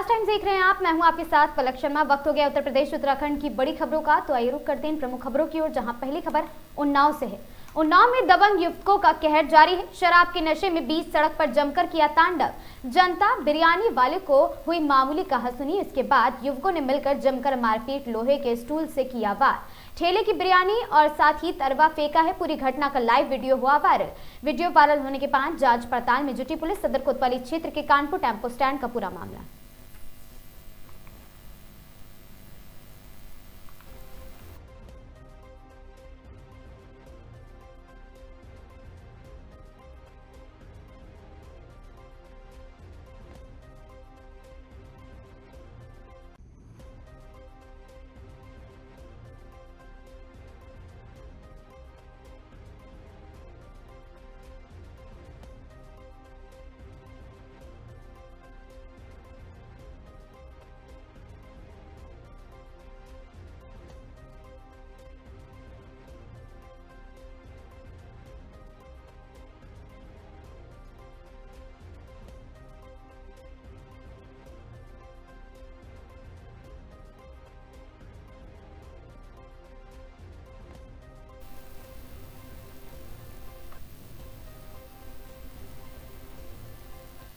Fast times देख रहे हैं आप। मैं हूं आपके साथ पलक शर्मा। वक्त हो गया उत्तर प्रदेश उत्तराखंड की बड़ी खबरों का, तो आइए रुक करते हैं प्रमुख खबरों की ओर, जहां पहली खबर उन्नाव से है। उन्नाव में दबंग युवकों का कहर जारी है। शराब के नशे में बीच सड़क पर जमकर किया तांडव। जनता बिरयानी वाले को हुई मामूली कहासुनी, इसके बाद युवकों ने मिलकर जमकर मारपीट, लोहे के स्टूल से किया वार। ठेले की बिरयानी और साथ ही तरवा फेंका है। पूरी घटना का लाइव वीडियो हुआ वायरल। वीडियो वायरल होने के बाद जांच पड़ताल में जुटी पुलिस। सदर कोतवाली क्षेत्र के कानपुर टेम्पो स्टैंड का पूरा मामला।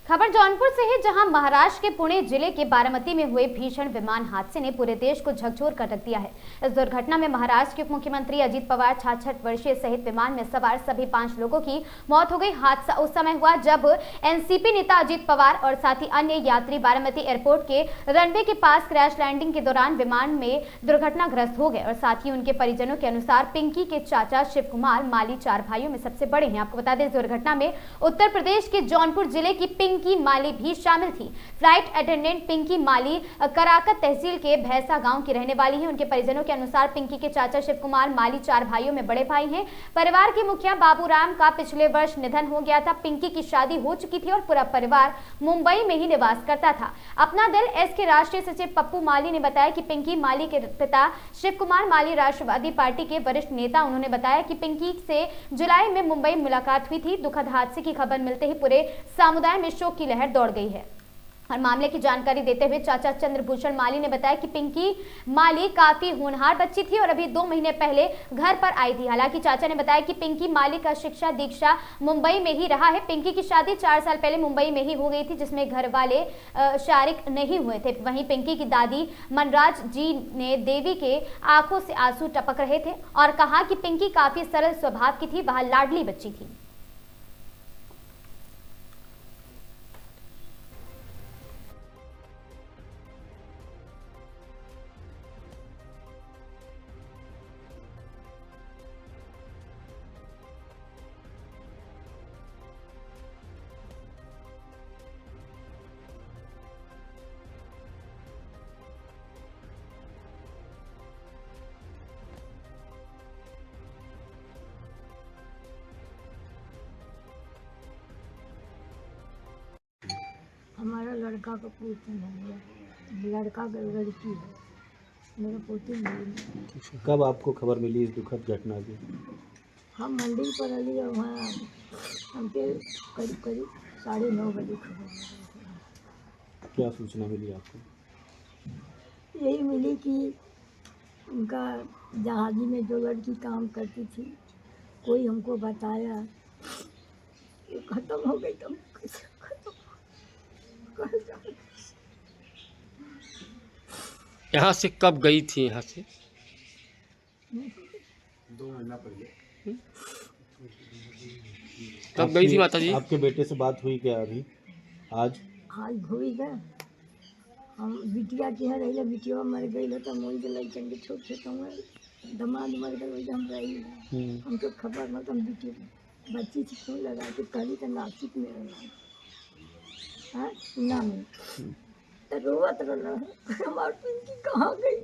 खबर जौनपुर से है, जहां महाराष्ट्र के पुणे जिले के बारामती में हुए भीषण विमान हादसे ने पूरे देश को झकझोर कर रख दिया है। इस दुर्घटना में महाराष्ट्र के उप मुख्यमंत्री अजित पवार 66 वर्षीय सहित विमान में सवार सभी 5 लोगों की मौत हो गई। हादसा उस समय हुआ जब एनसीपी नेता अजित पवार और साथ ही अन्य यात्री बारामती एयरपोर्ट के रनवे के पास क्रैश लैंडिंग के दौरान विमान में दुर्घटनाग्रस्त हो गए। और साथ ही उनके परिजनों के अनुसार पिंकी के चाचा शिव कुमार माली 4 भाइयों में सबसे बड़े हैं। आपको बता दें, इस दुर्घटना में उत्तर प्रदेश के जौनपुर जिले की पिंकी माली भी शामिल थी। फ्लाइट अटेंडेंट पिंकी माली कराकत तहसील के भैंसा गांव की रहने वाली है। उनके परिजनों के अनुसार पिंकी के चाचा शिव कुमार माली 4 भाइयों में बड़े भाई हैं। परिवार के मुखिया बाबूराम का पिछले वर्ष निधन हो गया था। पिंकी की शादी हो चुकी थी और पूरा परिवार मुंबई में ही निवास करता था। अपना दल एस के राष्ट्रीय सचिव पप्पू माली ने बताया कि पिंकी माली के पिता शिव कुमार माली राष्ट्रवादी पार्टी के वरिष्ठ नेता। उन्होंने बताया कि पिंकी से जुलाई में मुंबई मुलाकात हुई थी। दुखद हादसे की खबर मिलते ही पूरे समुदाय में शोक की लहर दौड़ गई है। और मामले की जानकारी देते हुए चाचा चंद्रभूषण माली ने बताया कि पिंकी माली काफी होनहार बच्ची थी और अभी 2 महीने पहले घर पर आई थी। हालांकि चाचा ने बताया कि पिंकी माली का शिक्षा दीक्षा मुंबई में ही रहा है। पिंकी की शादी 4 साल पहले मुंबई में ही हो गई थी, जिसमें घर वाले शारिक नहीं हुए थे। वहीं पिंकी की दादी मनराज जी ने देवी के आंखों से आंसू टपक रहे थे और कहा कि पिंकी काफी सरल स्वभाव की थी, वह लाडली बच्ची थी। हमारा लड़का का पोती है, लड़का का लड़की है, मेरा पोती नहीं। कब आपको खबर मिली इस दुखद घटना की? हम मंडी पर अली और वहाँ हमके करीब 9:30 बजे खबर मिली। क्या सूचना मिली आपको? यही मिली कि उनका जहाजी में जो लड़की काम करती थी, कोई हमको बताया ये खत्म हो गई। तो कैसे खत्म यहाँ से कब गई थी? यहाँ से 2 महीना पहले। कब गई थी माता जी? आपके बेटे से बात हुई क्या अभी आज? हुई है। हम बिटिया के यहाँ रही, बिटिया मर गई तो मोल के चंगे छोटे छोटे दमाद मर गए, हम रही हमको खबर मत। हम बिटिया बच्ची से फोन लगा के कही तो नासिक में रहना है ना में तो रोवत रहना हमार पिंकी कहाँ गई।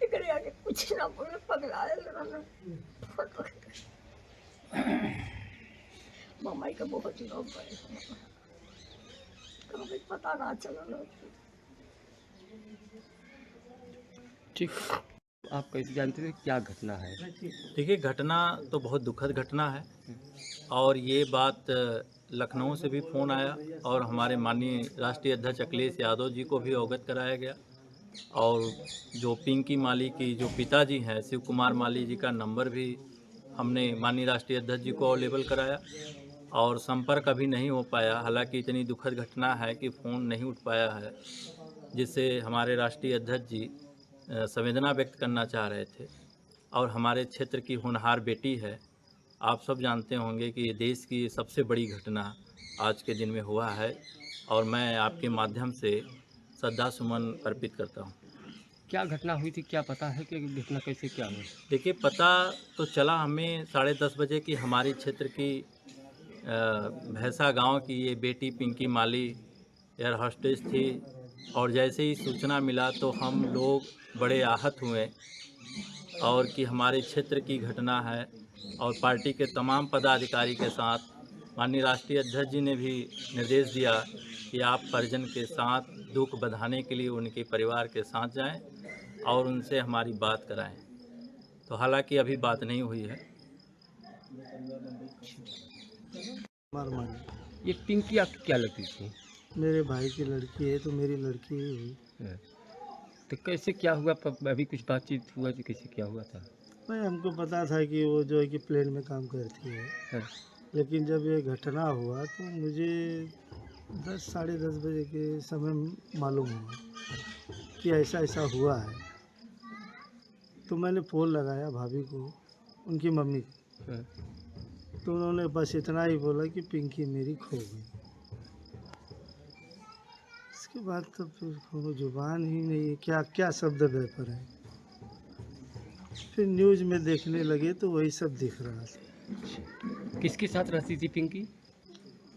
एकरे आगे कुछ ना बोले, पगलाए रहना। मम्मी का बहुत लोग पड़े, कभी पता ना चला। ठीक, आप कैसे जानते थे क्या घटना है? देखिए, घटना तो बहुत दुखद घटना है और ये बात लखनऊ से भी फ़ोन आया और हमारे माननीय राष्ट्रीय अध्यक्ष अखिलेश यादव जी को भी अवगत कराया गया। और जो पिंकी माली की जो पिताजी हैं शिव कुमार माली जी का नंबर भी हमने माननीय राष्ट्रीय अध्यक्ष जी को अवेलेबल कराया और संपर्क अभी नहीं हो पाया। हालांकि इतनी दुखद घटना है कि फ़ोन नहीं उठ पाया है, जिससे हमारे राष्ट्रीय अध्यक्ष जी संवेदना व्यक्त करना चाह रहे थे। और हमारे क्षेत्र की होनहार बेटी है। आप सब जानते होंगे कि ये देश की सबसे बड़ी घटना आज के दिन में हुआ है और मैं आपके माध्यम से श्रद्धा सुमन अर्पित करता हूँ। क्या घटना हुई थी, क्या पता है कि घटना कैसे क्या हुई? देखिए, पता तो चला हमें 10:30 बजे की हमारी क्षेत्र की भैंसा गांव की ये बेटी पिंकी माली एयर होस्टेस थी और जैसे ही सूचना मिला तो हम लोग बड़े आहत हुए और कि हमारे क्षेत्र की घटना है। और पार्टी के तमाम पदाधिकारी के साथ माननीय राष्ट्रीय अध्यक्ष जी ने भी निर्देश दिया कि आप परिजन के साथ दुख बधाने के लिए उनके परिवार के साथ जाएं और उनसे हमारी बात कराएं। तो हालांकि अभी बात नहीं हुई है। ये पिंकी आपकी क्या लगती थी? मेरे भाई की लड़की है, तो मेरी लड़की ही हुई। तो कैसे क्या हुआ? अभी कुछ बातचीत हुआ कि कैसे क्या हुआ था? भाई हमको पता था कि वो जो है कि प्लेन में काम करती है, लेकिन जब ये घटना हुआ तो मुझे 10 साढ़े 10 बजे के समय मालूम हुआ कि ऐसा ऐसा हुआ है। तो मैंने फ़ोन लगाया भाभी को, उनकी मम्मी को, तो उन्होंने बस इतना ही बोला कि पिंकी मेरी खो गई। इसके बाद तो फिर कोनो जुबान ही नहीं है, क्या क्या शब्द बेहतर है। फिर न्यूज़ में देखने लगे तो वही सब दिख रहा था। किसके साथ रहती थी पिंकी?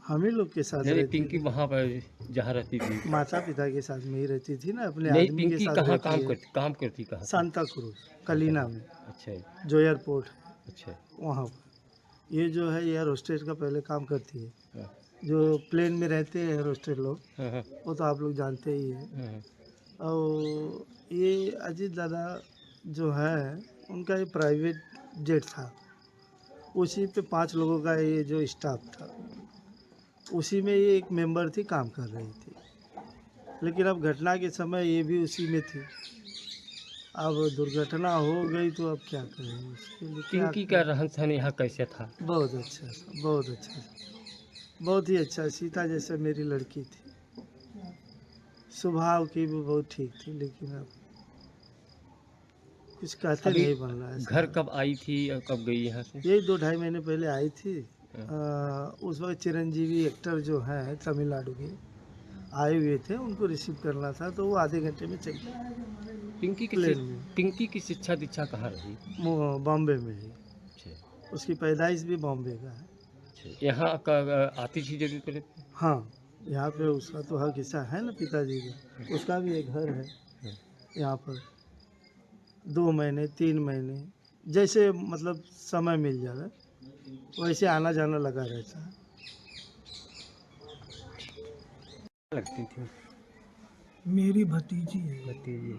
हम ही लोग के साथ नहीं, रहती पिंकी थी। वहाँ पर जहाँ रहती थी, माता पिता के साथ में ही रहती थी ना, अपने नहीं आदमी के पिंकी साथ कहाँ रहती है। काम करती कहाँ? सांता क्रूज कलीना में, अच्छा जो एयरपोर्ट है अच्छा। वहाँ पर। ये जो है एयर होस्टेस का पहले काम करती है। हाँ, जो प्लेन में रहते हैं एयर होस्टेस लोग, हाँ, वो तो आप लोग जानते ही हैं। हाँ, और ये अजीत दादा जो है, उनका ये प्राइवेट जेट था, उसी पे 5 लोगों का ये जो स्टाफ था, उसी में ये एक मेंबर थी, काम कर रही थी। लेकिन अब घटना के समय ये भी उसी में थी। अब दुर्घटना हो गई तो अब क्या करें उसके लिए। क्या पिंकी का रहन सहन यहाँ कैसे था? बहुत अच्छा था, बहुत अच्छा था, बहुत ही अच्छा। सीता जैसे मेरी लड़की थी, स्वभाव की भी बहुत ठीक थी, लेकिन अब कुछ कहते अभी नहीं बन रहा है। घर कब आई थी और कब गई यहाँ से? यही 2-2.5 महीने पहले आई थी। उस वक्त चिरंजीवी एक्टर जो हैं तमिलनाडु के आए हुए थे, उनको रिसीव करना था, तो वो आधे घंटे में चल गए प्लेन में। पिंकी की शिक्षा दीक्षा कहाँ रही? बॉम्बे में ही, अच्छा उसकी पैदाइश भी बॉम्बे का है। अच्छा। यहाँ का आती थी जरूर पहले? हाँ, यहाँ पे उसका तो हक हिस्सा है ना पिताजी का, उसका भी एक घर है यहाँ पर। 2 महीने 3 महीने जैसे मतलब समय मिल जाए वैसे आना जाना लगा रहता है। लगती थी मेरी भतीजी है। भतीजी।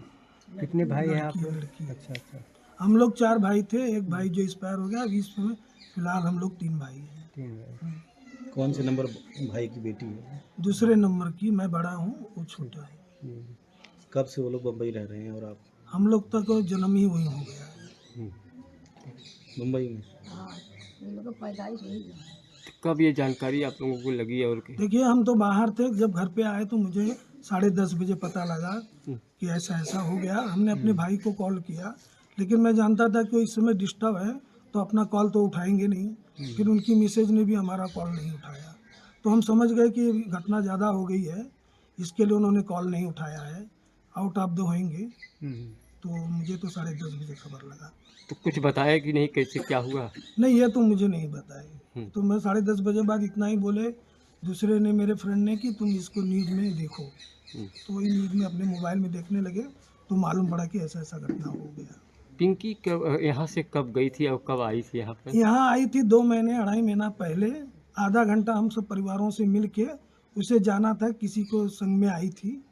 कितने भाई हैं आप लोग? लड़की है। अच्छा अच्छा। हम लोग 4 भाई थे, एक भाई जो एक्सपायर हो गया। अभी इस समय फिलहाल हम लोग 3 भाई हैं। 3 भाई। कौन से नंबर भाई की बेटी है? दूसरे नंबर की, मैं बड़ा हूँ, वो छोटा है। कब से वो लोग बम्बई रह रहे हैं और आप हम लोग तक जन्म ही वही हो गया है। मुंबई में? कब ये जानकारी आप लोगों को लगी? और देखिए, हम तो बाहर थे, जब घर पे आए तो मुझे 10:30 बजे पता लगा कि ऐसा ऐसा हो गया। हमने अपने भाई को कॉल किया, लेकिन मैं जानता था कि वो इस समय डिस्टर्ब है, तो अपना कॉल तो उठाएंगे नहीं। फिर उनकी मिसेज ने भी हमारा कॉल नहीं उठाया, तो हम समझ गए कि घटना ज़्यादा हो गई है, इसके लिए उन्होंने कॉल नहीं उठाया है, आउट ऑफ द होंगे। तो मुझे तो 10:30 बजे खबर लगा। तो कुछ बताया कि नहीं, कैसे क्या हुआ? नहीं, ये तो मुझे नहीं बताया। तो मैं 10:30 बजे बाद इतना ही बोले दूसरे ने, मेरे फ्रेंड ने, कि तुम इसको न्यूज़ में देखो। तो वही न्यूज़ में अपने मोबाइल में देखने लगे तो मालूम पड़ा कि ऐसा ऐसा घटना हो गया। पिंकी यहाँ से कब गई थी और कब आई थी यहाँ पर? यहाँ आई थी 2 महीने 2.5 महीना पहले। आधा घंटा हम सब परिवारों से मिल के उसे जाना था, किसी को संग में आई थी,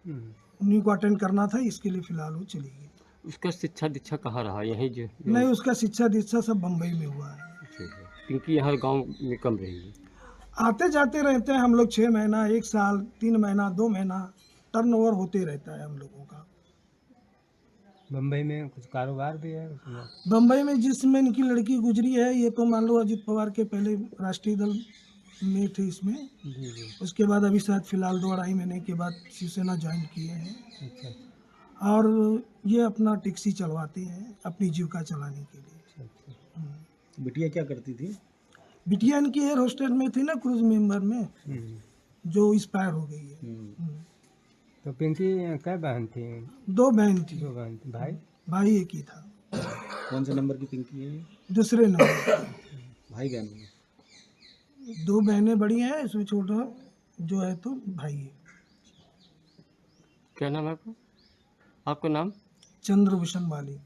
उन्हीं को अटेंड करना था, इसके लिए फ़िलहाल वो चली गई। उसका शिक्षा दीक्षा कहाँ रहा? यहीं जो नहीं, उसका शिक्षा दीक्षा सब बम्बई में हुआ है। पिंकी यहाँ गांव में कम रहेगी? आते जाते रहते हैं हम लोग 6 महीना, 1 साल, 3 महीना, 2 महीना टर्नओवर होते रहता है हम लोगों का। मुंबई में कुछ कारोबार भी है उसमें? बम्बई में जिसमें इनकी लड़की गुजरी है, ये तो मान लो अजित पवार के पहले राष्ट्रीय दल में थे इसमें। जी जी। उसके बाद अभी शायद फिलहाल 2-2.5 महीने के बाद शिवसेना ज्वाइन किए हैं। अच्छा और ये अपना टैक्सी चलवाते हैं अपनी जीविका चलाने के लिए। अच्छा। बिटिया क्या करती थी? बिटिया इनकी एयर होस्टेस में थी ना, क्रूज मेंबर में, जो एक्सपायर हो गई है। तो पिंकी क्या बहन थी? 2 बहन थी। 2 बहन थी। भाई? भाई एक ही था। कौन से नंबर की पिंकी है ये? दूसरे नंबर। भाई बहन में? 2 बहनें बड़ी हैं, इसमें छोटा जो है तो भाई है। क्या नाम है आपका? आपका नाम? चंद्रभूषण माली।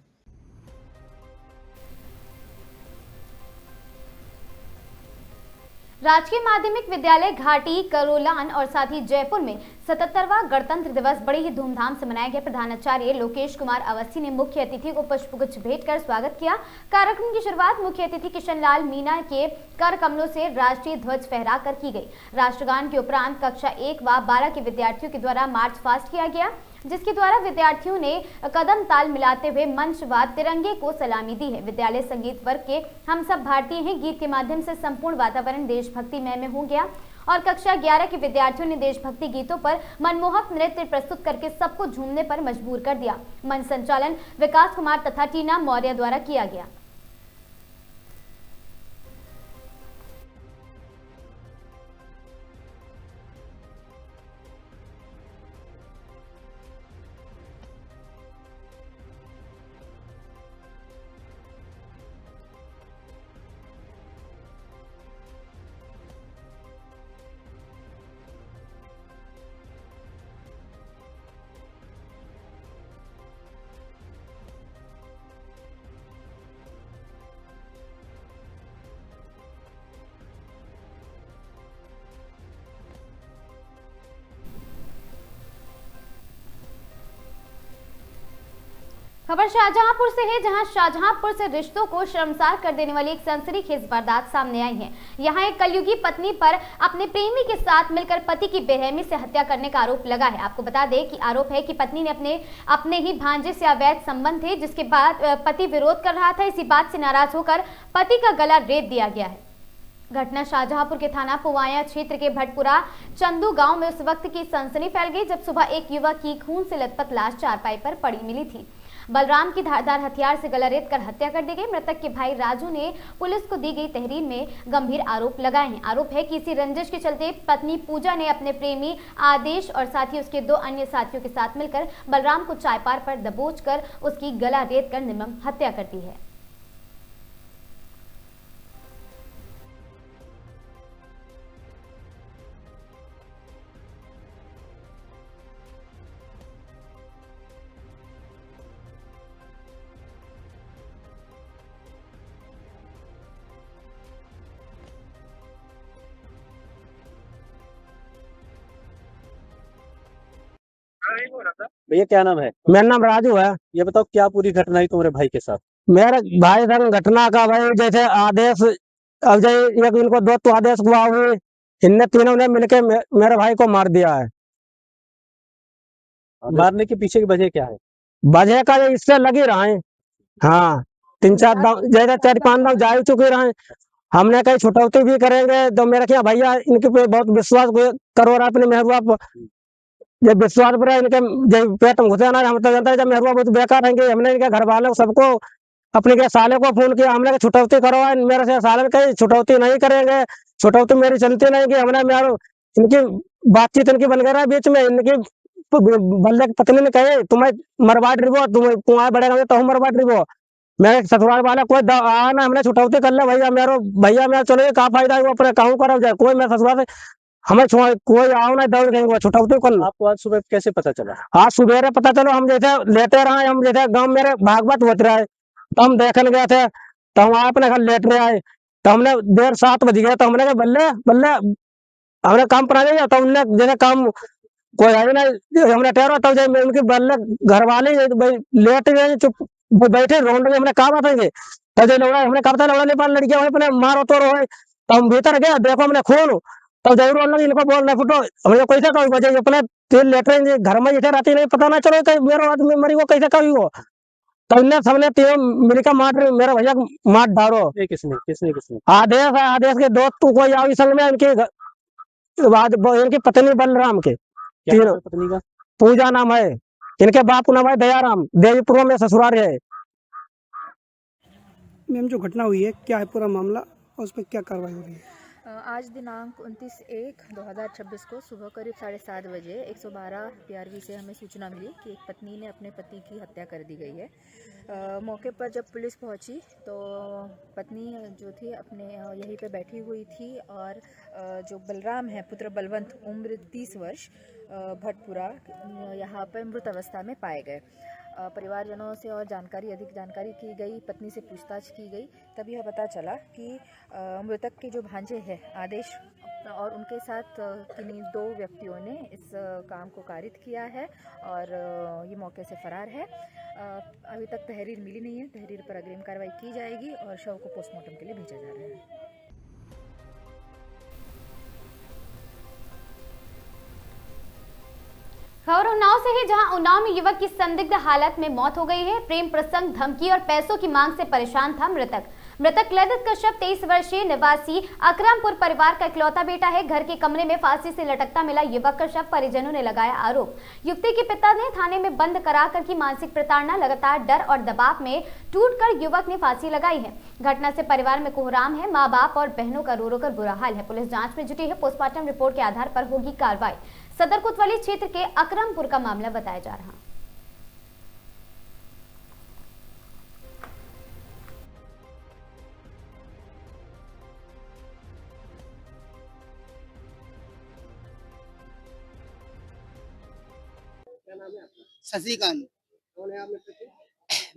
राजकीय माध्यमिक विद्यालय घाटी, करोलान और साथ ही जयपुर में 77वां गणतंत्र दिवस बड़े ही धूमधाम से मनाया गया। प्रधानाचार्य लोकेश कुमार अवस्थी ने मुख्य अतिथि को पुष्पगुच्छ भेंट कर स्वागत किया। कार्यक्रम की शुरुआत मुख्य अतिथि किशन लाल मीणा के कर कमलों से राष्ट्रीय ध्वज फहराकर की गई। राष्ट्रगान के उपरांत कक्षा 1 व 12 के विद्यार्थियों के द्वारा मार्च पास्ट किया गया, जिसके द्वारा विद्यार्थियों ने कदम ताल मिलाते हुए मंच व तिरंगे को सलामी दी है। विद्यालय संगीत वर्ग के हम सब भारतीय हैं गीत के माध्यम से संपूर्ण वातावरण देशभक्तिमय में हो गया और कक्षा 11 के विद्यार्थियों ने देशभक्ति गीतों पर मनमोहक नृत्य प्रस्तुत करके सबको झूमने पर मजबूर कर दिया। मंच संचालन विकास कुमार तथा टीना मौर्य द्वारा किया गया। खबर शाहजहांपुर से है, जहां शाहजहांपुर से रिश्तों को शर्मसार कर देने वाली एक सनसनीखेज वारदात सामने आई है। यहां एक कलयुगी पत्नी पर अपने प्रेमी के साथ मिलकर पति की बेरहमी से हत्या करने का आरोप लगा है। आपको बता दें कि आरोप है कि पत्नी ने अपने ही भांजे से अवैध संबंध थे, जिसके बाद पति विरोध कर रहा था। इसी बात से नाराज होकर पति का गला रेत दिया गया है। घटना शाहजहांपुर के थाना पुवाया क्षेत्र के भटपुरा चंदू गांव में उस वक्त की सनसनी फैल गई जब सुबह एक युवक की खून से लथपथ लाश चारपाई पर पड़ी मिली थी। बलराम की धारदार हथियार से गला रेत कर हत्या कर दी गई। मृतक के भाई राजू ने पुलिस को दी गई तहरीर में गंभीर आरोप लगाए हैं। आरोप है कि इसी रंजिश के चलते पत्नी पूजा ने अपने प्रेमी आदेश और साथ ही उसके 2 अन्य साथियों के साथ मिलकर बलराम को चायपार पर दबोचकर उसकी गला रेत कर निर्मम हत्या कर दी है। भैया क्या नाम है? मेरा नाम राजू है। ये बताओ क्या पूरी घटना हुई तुम्हारे भाई के साथ? मेरे भाई संग घटना का भाई जैसे आदेश, अब जैसे एक इनको 2 तो आदेश हुआ हुए, इनने तीनों ने मिलके मेरे भाई को मार दिया है। मारने के पीछे की वजह क्या है? वजह का ये इससे लगी रहे। हाँ, 3-4 जैसे 4-5 दाव जा ही चुके रहे। हमने कहीं छुटौती भी करेंगे तो मेरे क्या भैया इनके पे बहुत विश्वास करो अपने मेहरुआ पर। जब विश्वास पर इनके जब पेट में घुसे ना, हम तो जानते हैं जब मेहरुआ बहुत बेकार रहेंगे। हमने इनके घर वालों सबको अपने के साले को फोन किया, हमने छुटौती करवाए। मेरे से साले कहीं छुटौती नहीं करेंगे, छुटौती मेरी चलती नहीं कि हमने इनकी बातचीत इनकी बन गई बीच में। इनकी बल्ले की पत्नी ने कहे तुम्हें मरवाट रिबो, तुम्हारे बड़े तो मरवाट रिबो। मेरे ससुराल वाला कोई आना, हमने छुटौती कर ले भैया मेरा चलो का फायदा है अपने कहूँ कर जाए कोई मेरे ससुराल से हमें कोई आओ ना दौड़ गए छुटौती कर। आपको आज सुबह कैसे पता चला? आज सुबह पता चलो, हम जैसे लेटे रहे, हम जैसे गाँव मेरे भागवत होते रहे तो हम देखने गए थे, तो हम अपने घर लेट रहे आए तो हमने 7:30 बज गए तो हमने कहा बल्ले बल्ले हमने काम पर आ जाइए। तो हमने जैसे काम कोई है ना, हमने ठहरा तब जब उनके बल्ले घर वाले लेट गए चुप बैठे रोड में। हमने कहा बताएंगे तब जो लौड़ा हमने कहा था लौड़ा नेपाल लड़कियां अपने मारो तो रोए। तो हम भीतर गए, देखो हमने खून तब जरूर बोलना कि इनको बोल रहे फुटो हमने कैसे कभी बजे अपने तेल लेते हैं घर में जैसे रहती नहीं पता ना चलो कि मेरा आदमी मरी वो कैसे कभी हो। तब इन्हें सबने तीनों मिलकर मार मेरा भैया को मार डालो। ये किसने किसने किसने आदेश है, आदेश के दोस्त तू कोई आओ इस संग में इनकी पत्नी बलराम के क्या नाम तीनों है पत्नी का? पूजा नाम है, इनके बाप का नाम है दयाराम, देवीपुर में ससुराल है। मैम जो घटना हुई है क्या है पूरा मामला और उस पर क्या कार्रवाई हो रही है? आज दिनांक 29/1/2026 को सुबह करीब 7:30 बजे 112 PRV से हमें सूचना मिली कि एक पत्नी ने अपने पति की हत्या कर दी गई है। मौके पर जब पुलिस पहुंची तो पत्नी जो थी अपने यहीं पे बैठी हुई थी और जो बलराम है पुत्र बलवंत उम्र 30 वर्ष भटपुरा यहाँ पर मृत अवस्था में पाए गए। परिवारजनों से और अधिक जानकारी की गई, पत्नी से पूछताछ की गई, तब यह पता चला कि मृतक के जो भांजे हैं आदेश और उनके साथ किन्हीं 2 व्यक्तियों ने इस काम को कारित किया है और ये मौके से फरार है। अभी तक तहरीर मिली नहीं है, तहरीर पर अग्रिम कार्रवाई की जाएगी और शव को पोस्टमार्टम के लिए भेजा जा रहा है। खबर उन्नाव से है, जहां उन्नाव में युवक की संदिग्ध हालत में मौत हो गई है। प्रेम प्रसंग, धमकी और पैसों की मांग से परेशान था मृतक ललित कश्यप 23 वर्षीय निवासी अकरमपुर परिवार का इकलौता बेटा है। घर के कमरे में फांसी से लटकता मिला युवक का शव, परिजनों ने लगाया आरोप। युवती के पिता ने थाने में बंद कराकर की मानसिक प्रताड़ना, लगातार डर और दबाव में टूटकर युवक ने फांसी लगाई है। घटना से परिवार में कोहराम है, माँ बाप और बहनों का रो रो कर बुरा हाल है। पुलिस जांच में जुटी है, पोस्टमार्टम रिपोर्ट के आधार पर होगी कार्रवाई। सदर कोतवाली क्षेत्र के अकरमपुर का मामला बताया जा रहा है। शशिकांत।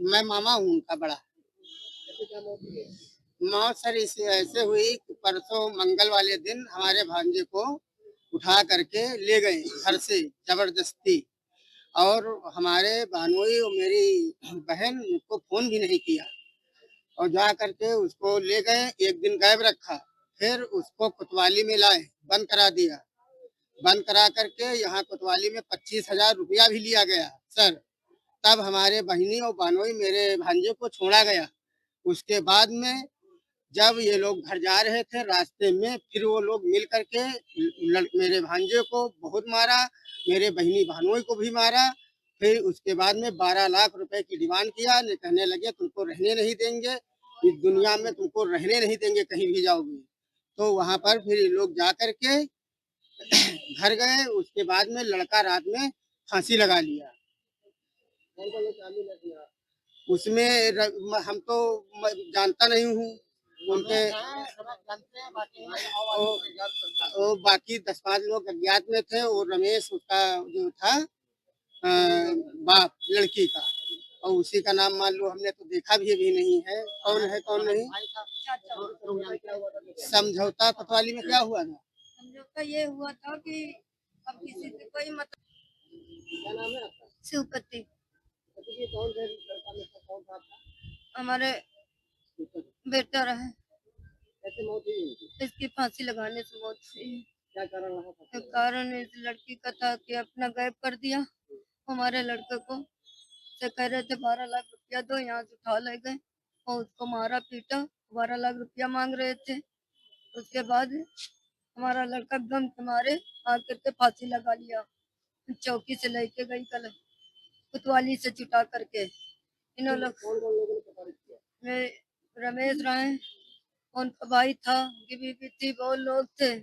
मैं मामा हूँ उनका बड़ा। मौत सर इसे ऐसे हुई कि परसों मंगल वाले दिन हमारे भांजे को उठा करके ले गए घर से जबरदस्ती, और हमारे भानोई और मेरी बहन को फोन भी नहीं किया और जा करके उसको ले गए। एक दिन गायब रखा, फिर उसको कोतवाली में लाए, बंद करा दिया। बंद करा करके यहाँ कोतवाली में 25,000 रुपया भी लिया गया सर। तब हमारे बहनी और भानोई मेरे भांजे को छोड़ा गया। उसके बाद में जब ये लोग घर जा रहे थे, रास्ते में फिर वो लोग मिल करके मेरे भांजे को बहुत मारा, मेरे बहनी भानोई को भी मारा। फिर उसके बाद में 12 लाख रुपए की डिमांड किया। कहने लगे तुमको रहने नहीं देंगे, इस दुनिया में तुमको रहने नहीं देंगे, कहीं भी जाओगे। तो वहां पर फिर ये लोग जा करके घर गए। उसके बाद में लड़का रात में फांसी लगा लिया। उसमें हम तो जानता नहीं हूँ, उनके और बाकी 10-5 लोग अज्ञात में थे। और रमेश उसका जो था बाप लड़की का, और उसी का नाम मान लो हमने तो देखा भी नहीं है, कौन है कौन नहीं। समझौता कोतवाली में क्या हुआ था? समझौता ये हुआ था कि अब किसी से कोई मतलब। क्या नाम है आपका? शिवपति। कौन है लड़का में से कौन था? हमारे बेटा रहे। कैसे मौत हुई उनकी? इसकी फांसी लगाने से मौत हुई। क्या कारण रहा? कारण इस लड़की का था कि अपना गायब कर दिया हमारे लड़के को। से कह रहे थे 12 लाख रुपया दो, यहाँ से उठा ले गए और उसको मारा पीटा। 12 लाख रुपया मांग रहे थे। उसके बाद हमारा लड़का गम के मारे आकर के फांसी लगा लिया। चौकी से लेके गई कल कोतवाली से छुटा करके। इन्होंने रमेश राय, उनका भाई था, बीबी थी, बहुत लोग थे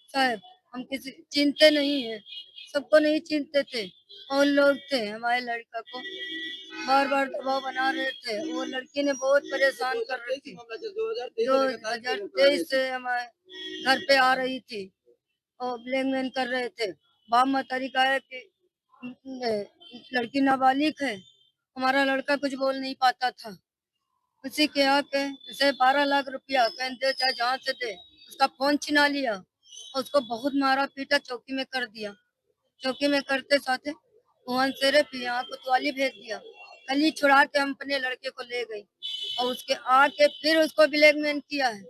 साहब। हम किसी चिंते नहीं है, सबको नहीं चिंते थे। और लोग थे हमारे लड़का को बार बार दबाव बना रहे थे। वो लड़की ने बहुत परेशान कर रही थी। 2023 से हमारे घर पे आ रही थी और ब्लैकमेल कर रहे थे। बाप मतारी का है कि लड़की नाबालिग है, हमारा लड़का कुछ बोल नहीं पाता था। उसी के आके जैसे 12 लाख रुपया कहते चाहे जहाँ से दे, उसका फोन छिना लिया और उसको बहुत मारा पीटा, चौकी में कर दिया। चौकी में करते साथ वहाँ से फिर यहाँ कोतवाली भेज दिया। कल ही छुड़ा के हम अपने लड़के को ले गई और उसके आके फिर उसको ब्लैकमेल किया है।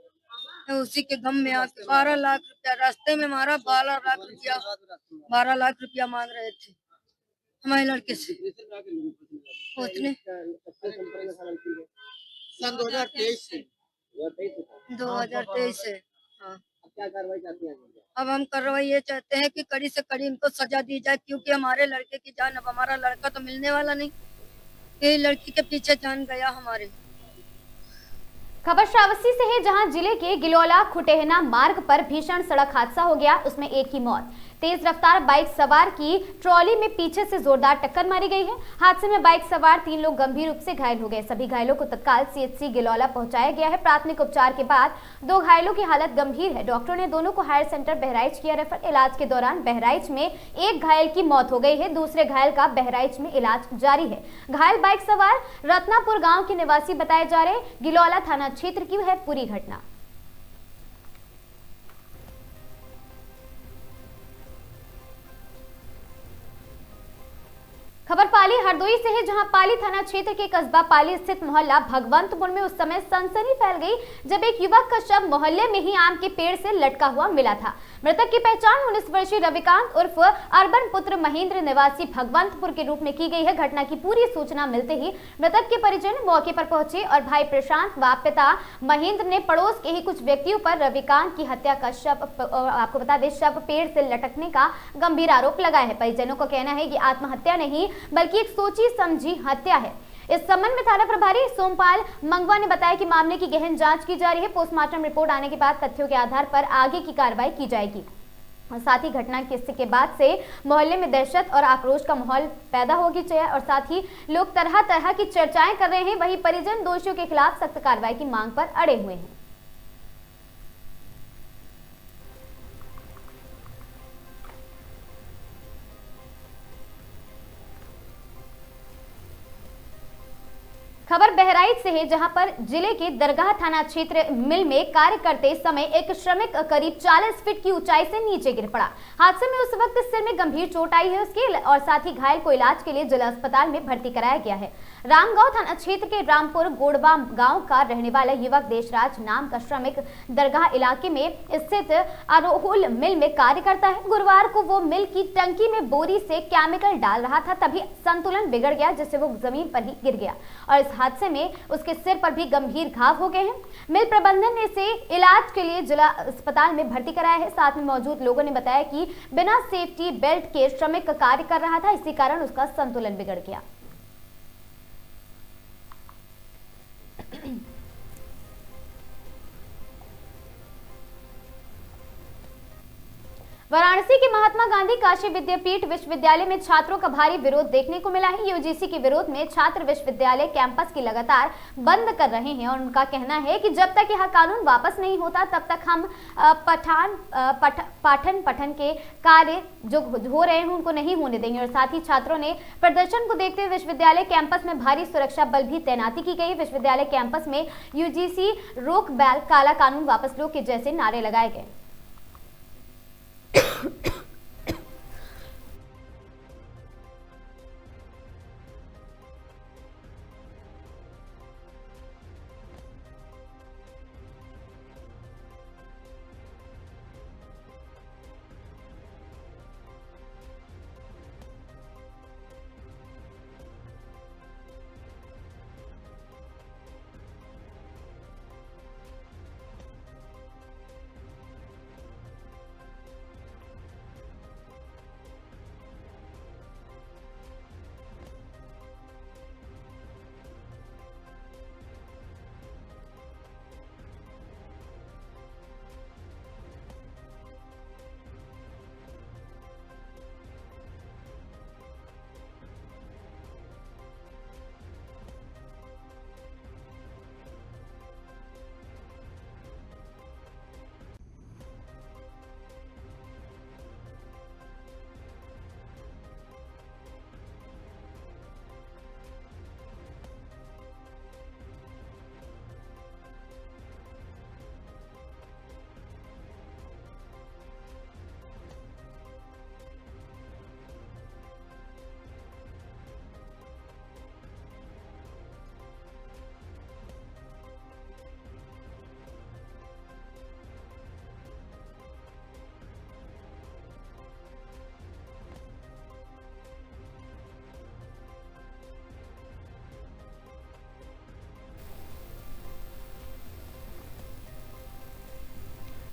उसी के गम में आके 12 लाख रुपया रास्ते में मारा। 12 लाख रुपया मांग रहे थे हमारे लड़के से। उसने सन 2023 से 2023 से। हाँ, अब हम कार्रवाई ये चाहते हैं कि कड़ी से कड़ी इनको सजा दी जाए, क्योंकि हमारे लड़के की जान, अब हमारा लड़का तो मिलने वाला नहीं, ये लड़की के पीछे जान गया हमारे। खबर श्रावस्ती से है, जहां जिले के गिलोला खुटेहना मार्ग पर भीषण सड़क हादसा हो गया। उसमें एक की मौत। तेज रफ्तार बाइक सवार की ट्रॉली में पीछे से जोरदार टक्कर मारी गई है। हादसे में बाइक सवार 3 लोग गंभीर रूप से घायल हो गए। सभी घायलों को तत्काल सीएचसी गिलोला पहुंचाया गया है। प्राथमिक उपचार के बाद 2 घायलों की हालत गंभीर है। डॉक्टरों ने दोनों को हायर सेंटर बहराइच किया रेफर। इलाज के दौरान बहराइच में एक घायल की मौत हो गई है, दूसरे घायल का बहराइच में इलाज जारी है। घायल बाइक सवार रत्नापुर गाँव के निवासी बताए जा रहे। गिलोला थाना क्षेत्र की है पूरी घटना। खबर पाली हरदोई से है, जहां पाली थाना क्षेत्र के कस्बा पाली स्थित मोहल्ला भगवंतपुर में उस समय सनसनी फैल गई जब एक युवक का शव मोहल्ले में ही आम के पेड़ से लटका हुआ मिला था। मृतक की पहचान 19 वर्षीय रविकांत उर्फ अर्बन पुत्र महेंद्र निवासी भगवंतपुर के रूप में की गई है। घटना की पूरी सूचना मिलते ही मृतक के परिजन मौके पर पहुंचे और भाई प्रशांत व पिता महेंद्र ने पड़ोस के ही कुछ व्यक्तियों पर रविकांत की हत्या का आपको बता दें शव पेड़ से लटकने का गंभीर आरोप लगाया है। परिजनों का कहना है कि आत्महत्या नहीं बल्कि एक सोची समझी हत्या है। इस संबंध में थाना प्रभारी सोमपाल मंगवा ने बताया कि मामले की गहन जांच की जा रही है। पोस्टमार्टम रिपोर्ट आने के बाद तथ्यों के आधार पर आगे की कार्रवाई की जाएगी। और साथ ही घटना के बाद से मोहल्ले में दहशत और आक्रोश का माहौल पैदा हो गया और साथ ही लोग तरह तरह की चर्चाएं कर रहे हैं। वहीं परिजन दोषियों के खिलाफ सख्त कार्रवाई की मांग पर अड़े हुए हैं। खबर बहराइच से है, जहां पर जिले के दरगाह थाना क्षेत्र मिल में कार्य करते समय एक श्रमिक करीब 40 फीट की ऊंचाई से नीचे गिर पड़ा। हादसे में उस वक्त सिर में गंभीर चोट आई है उसके और साथ ही घायल को इलाज के लिए जिला अस्पताल में भर्ती कराया गया है। रामगांव थाना क्षेत्र के रामपुर गोड़वा गांव का रहने वाला युवक देशराज नाम का श्रमिक दरगाह इलाके में स्थित अरोहुल मिल में कार्य करता है। गुरुवार को वो मिल की टंकी में बोरी से केमिकल डाल रहा था, तभी संतुलन बिगड़ गया जिससे वो जमीन पर ही गिर गया और इस हादसे में उसके सिर पर भी गंभीर घाव हो गए हैं। मिल प्रबंधन ने इसे इलाज के लिए जिला अस्पताल में भर्ती कराया है। साथ में मौजूद लोगों ने बताया कि बिना सेफ्टी बेल्ट के श्रमिक कार्य कर रहा था, इसी कारण उसका संतुलन बिगड़ गया। वाराणसी के महात्मा गांधी काशी विद्यापीठ विश्वविद्यालय में छात्रों का भारी विरोध देखने को मिला है। यूजीसी के विरोध में छात्र विश्वविद्यालय कैंपस की लगातार बंद कर रहे हैं और उनका कहना है कि जब तक यह कानून वापस नहीं होता तब तक हम पठन के कार्य जो हो रहे हैं उनको नहीं होने देंगे। और साथ ही छात्रों ने प्रदर्शन को देखते हुए विश्वविद्यालय कैंपस में भारी सुरक्षा बल भी तैनाती की गई। विश्वविद्यालय कैंपस में यूजीसी रोक बैल काला कानून वापस लो के जैसे नारे लगाए गए।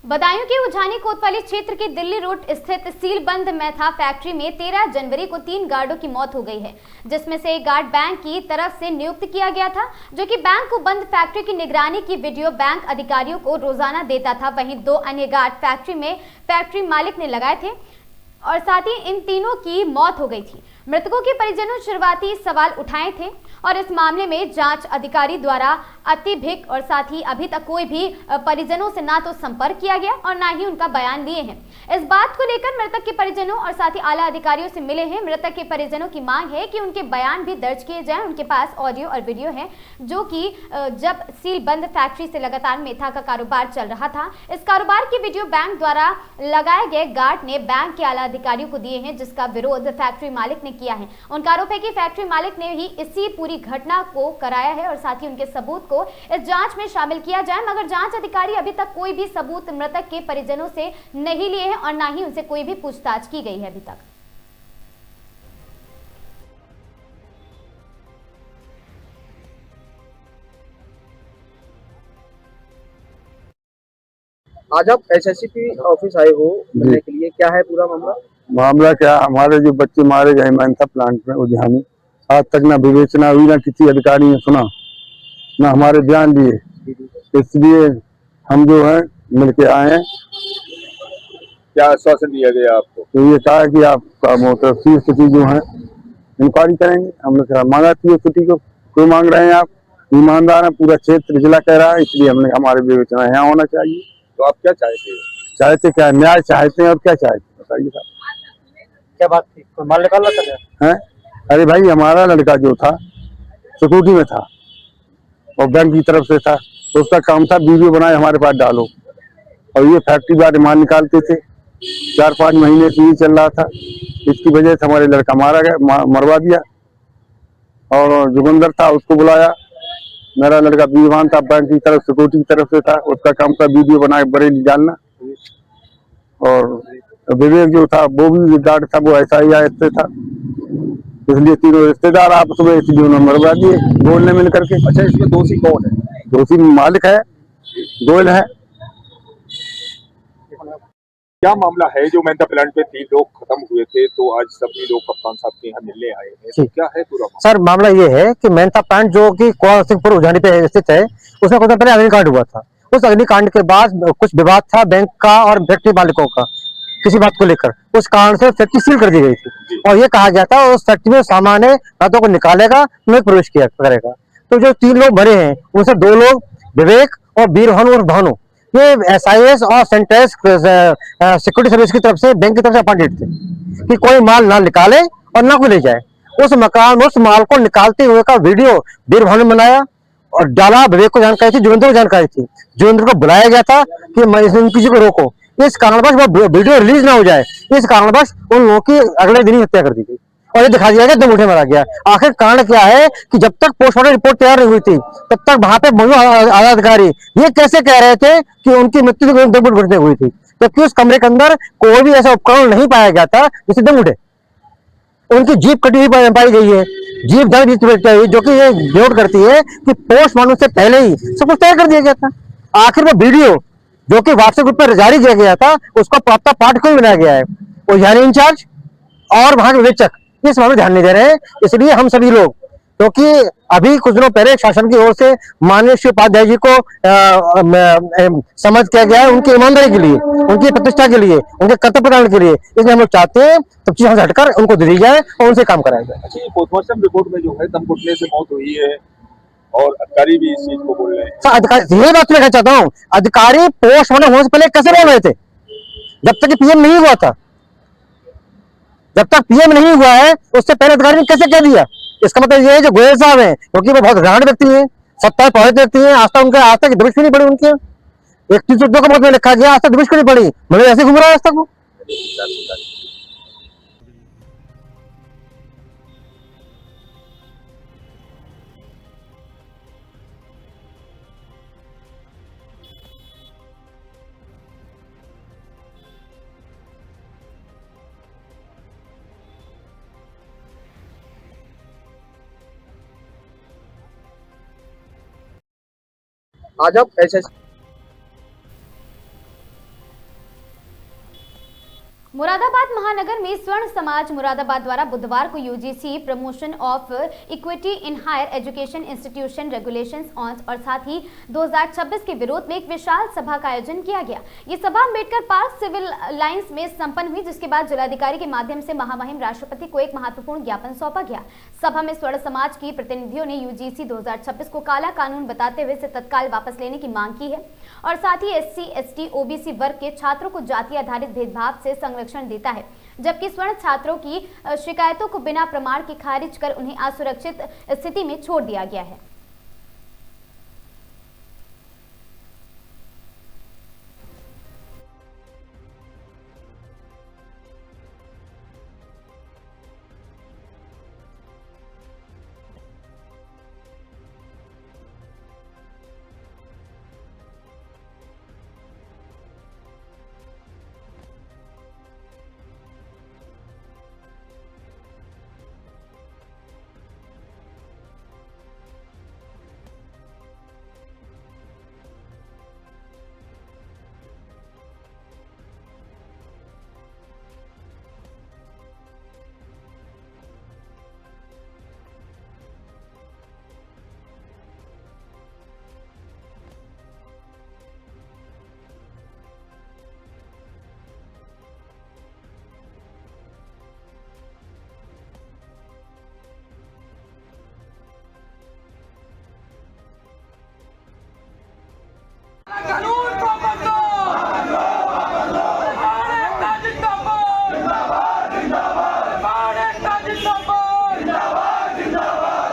बदायूं की उझानी कोतवाली क्षेत्र के दिल्ली रोड स्थित सीलबंद मैथा फैक्ट्री में 13 जनवरी को 3 गार्डों की मौत हो गई है, जिसमें से एक गार्ड बैंक की तरफ से नियुक्त किया गया था, जो कि बैंक को बंद फैक्ट्री की निगरानी की वीडियो बैंक अधिकारियों को रोजाना देता था। वहीं 2 अन्य गार्ड फैक्ट्री में फैक्ट्री मालिक ने लगाए थे और साथ ही इन तीनों की मौत हो गई थी। मृतकों के परिजनों शुरुआती सवाल उठाए थे और इस मामले में जांच अधिकारी द्वारा अतिभिक और साथ ही अभी तक कोई भी परिजनों से ना तो संपर्क किया गया और ना ही उनका बयान लिए हैं। इस बात को लेकर मृतक के परिजनों और साथ ही आला अधिकारियों से मिले हैं। मृतक के परिजनों की मांग है कि उनके बयान भी दर्ज किए जाएं। उनके पास ऑडियो और वीडियो है, जो कि जब सील बंद फैक्ट्री से लगातार मेथा का कारोबार चल रहा था, इस कारोबार की वीडियो बैंक द्वारा लगाए गए गार्ड ने बैंक के आला अधिकारियों को दिए हैं, जिसका विरोध फैक्ट्री मालिक ने किया है। उनका आरोप है कि फैक्ट्री मालिक ने ही इसी पूरी घटना को कराया है और साथ ही उनके सबूत को इस जांच में शामिल किया जाए, मगर जांच अधिकारी अभी तक कोई भी सबूत मृतक के परिजनों से नहीं लिए हैं और ना ही उनसे कोई भी पूछताछ की गई है अभी तक। आज आप एसएससी ऑफिस आए हो मिलने के लिए, क्या है पूरा मामला? मामला क्या, हमारे जो बच्चे मारे गए मैथा प्लांट में उद्यानी, आज तक ना विवेचना हुई, ना किसी अधिकारी ने सुना, ना हमारे बयान दिए। इसलिए हम जो है मिलके आए हैं। क्या आश्वासन दिया गया आपको? तो ये कहा कि आपका मोटर स्थिति जो है इंक्वायरी करेंगे। हमने कहा मांगा थी स्थिति को, क्यों मांग रहे हैं आप? ईमानदार है, पूरा क्षेत्र जिला कह रहा है, इसलिए हमने हमारे विवेचना यहाँ होना चाहिए। तो आप क्या चाहते हैं? चाहते क्या, न्याय चाहते हैं और क्या चाहते हैं बताइए साहब। क्या बात थी? कोई माल निकालना था है? अरे भाई, हमारा लड़का जो था सिक्योरिटी में था और बैंक की तरफ से था, तो उसका काम था वीडियो बनाए हमारे पास डालो, और ये फैक्ट्री वाले माल निकालते थे। 4-5 महीने से ये चल रहा था। इसकी वजह से हमारे लड़का मारा गया, मरवा दिया। और जोगिंदर था, उसको बुलाया। मेरा लड़का बीरवान था, बैंक की तरफ सिक्योरिटी की तरफ से था, उसका काम था वीडियो बनाए बरेली डालना। और विवेक जो था वो भी गार्ड था, वो SIS से था। इसलिए तीनों रिश्तेदार आपस में, इसलिए उन्होंने मरवा दिए गोयल ने मिल करके। अच्छा, इसमें दोषी कौन है? दोषी मालिक है, गोयल है। क्या मामला है जो मेथा प्लांट पे 3 लोग खत्म हुए थे, तो आज सभी लोग कप्तान साहब के यहाँ मिलने आए हैं, तो क्या है पूरा मामला? सर, मामला ये है कि मेथा प्लांट जो कि कुआं सिंहपुर उझानी पे स्थित है, उसमें कुछ दिन पहले अग्निकांड हुआ था। उस अग्निकांड के बाद कुछ विवाद था बैंक का और फैक्ट्री मालिकों का किसी बात को लेकर। उस कारण से फैक्ट्री सील कर दी गई थी और ये कहा गया था उस फैक्ट्री में सामान है, रातों को निकालेगा, नहीं प्रवेश किया करेगा। तो जो 3 लोग मरे हैं, उनसे 2 लोग विवेक और वीरभानु और भानु, ये SIS और सेंट्रस सिक्योरिटी सर्विस की तरफ से, बैंक की तरफ से अपॉइंटेड थे कि कोई माल ना निकाले और ना कोई ले जाए। उस माल को निकालते हुए का वीडियो वीरभानु ने बनाया और डाला। विवेक को जानकारी थी, जोगिंदर को जानकारी थी। जोगिंदर को बुलाया गया था कि इन किसी को रोको, इस कारणवश वो वीडियो रिलीज ना हो जाए। इस कारणवश उन लोगों की अगले दिन ही हत्या कर दी गई और ये दिखा दिया गया 2 मुठे मारा गया। आखिर कारण क्या है कि जब तक पोस्टमार्टम रिपोर्ट तैयार नहीं हुई थी, तब तक वहां पे आला अधिकारी ये कैसे कह रहे थे कि उनकी मृत्यु 2 घटना हुई थी, जबकि उस कमरे के अंदर कोई भी ऐसा उपकरण नहीं पाया गया था जिससे 2 मुठे। उनकी जीप कटी हुई पाई गई है, जीप जो कि ये नोट करती है कि पोस्टमार्टम से पहले ही सब कुछ तैयार कर दिया गया था। आखिर वो वीडियो जो कि व्हाट्सएप ग्रुप पर जारी किया गया था, उसका प्राप्त पाठ क्यों बनाया गया है? वो यानी इंचार्ज और वहां के विवेचक इस मामले में ध्यान नहीं दे रहे हैं। इसलिए हम सभी लोग, क्योंकि अभी कुछ दिनों पहले शासन की ओर से माननीय श्री उपाध्याय जी को समझ किया गया है उनकी ईमानदारी के लिए, उनकी प्रतिष्ठा के लिए, उनके कर्तव्य प्रदान के लिए। इसलिए हम लोग चाहते हैं सब चीज हमसे हटकर उनको दे दी जाए और उनसे काम कराया जाए। अच्छा, ये पोस्टमार्टम रिपोर्ट में जो है दम घुटने से मौत हुई है और अधिकारी भी इस चीज को बोल रहे हैं। अधिकारी, यही बात मैं कहना चाहता हूँ, अधिकारी पोस्टमार्टम होने से पहले कैसे बोल रहे थे? जब तक PM नहीं हुआ था, जब तक PM नहीं हुआ है उससे पहले अधिकारी ने कैसे कह दिया? इसका मतलब ये है जो गोयल साहब हैं, क्योंकि वो बहुत ग्रहण व्यक्ति हैं, सत्ता पहुंच व्यक्ति हैं, आज तक दबिश भी नहीं पड़ी उनके। 31 का मत में लिखा गया, आज तक दबिश भी नहीं पड़ी, मतलब ऐसे घूम रहा है आज तक वो। आज आप एसएससी मुरादाबाद महानगर में स्वर्ण समाज मुरादाबाद द्वारा बुधवार को UGC promotion of equity in higher education institution regulations और साथ ही 2026 के विरोध में एक विशाल सभा का आयोजन किया गया। ये सभा अम्बेडकर पार्क सिविल लाइंस में संपन्न हुई, जिसके बाद जिलाधिकारी के माध्यम से महामहिम राष्ट्रपति को एक महत्वपूर्ण ज्ञापन सौंपा गया। सभा में स्वर्ण समाज की प्रतिनिधियों ने यूजीसी 2026 को काला कानून बताते हुए इसे तत्काल वापस लेने की मांग की है और साथ ही SC, ST, OBC वर्ग के छात्रों को जाति आधारित भेदभाव से संरक्षण देता है, जबकि स्वर्ण छात्रों की शिकायतों को बिना प्रमाण के खारिज कर उन्हें असुरक्षित स्थिति में छोड़ दिया गया है। कानून को बदलो,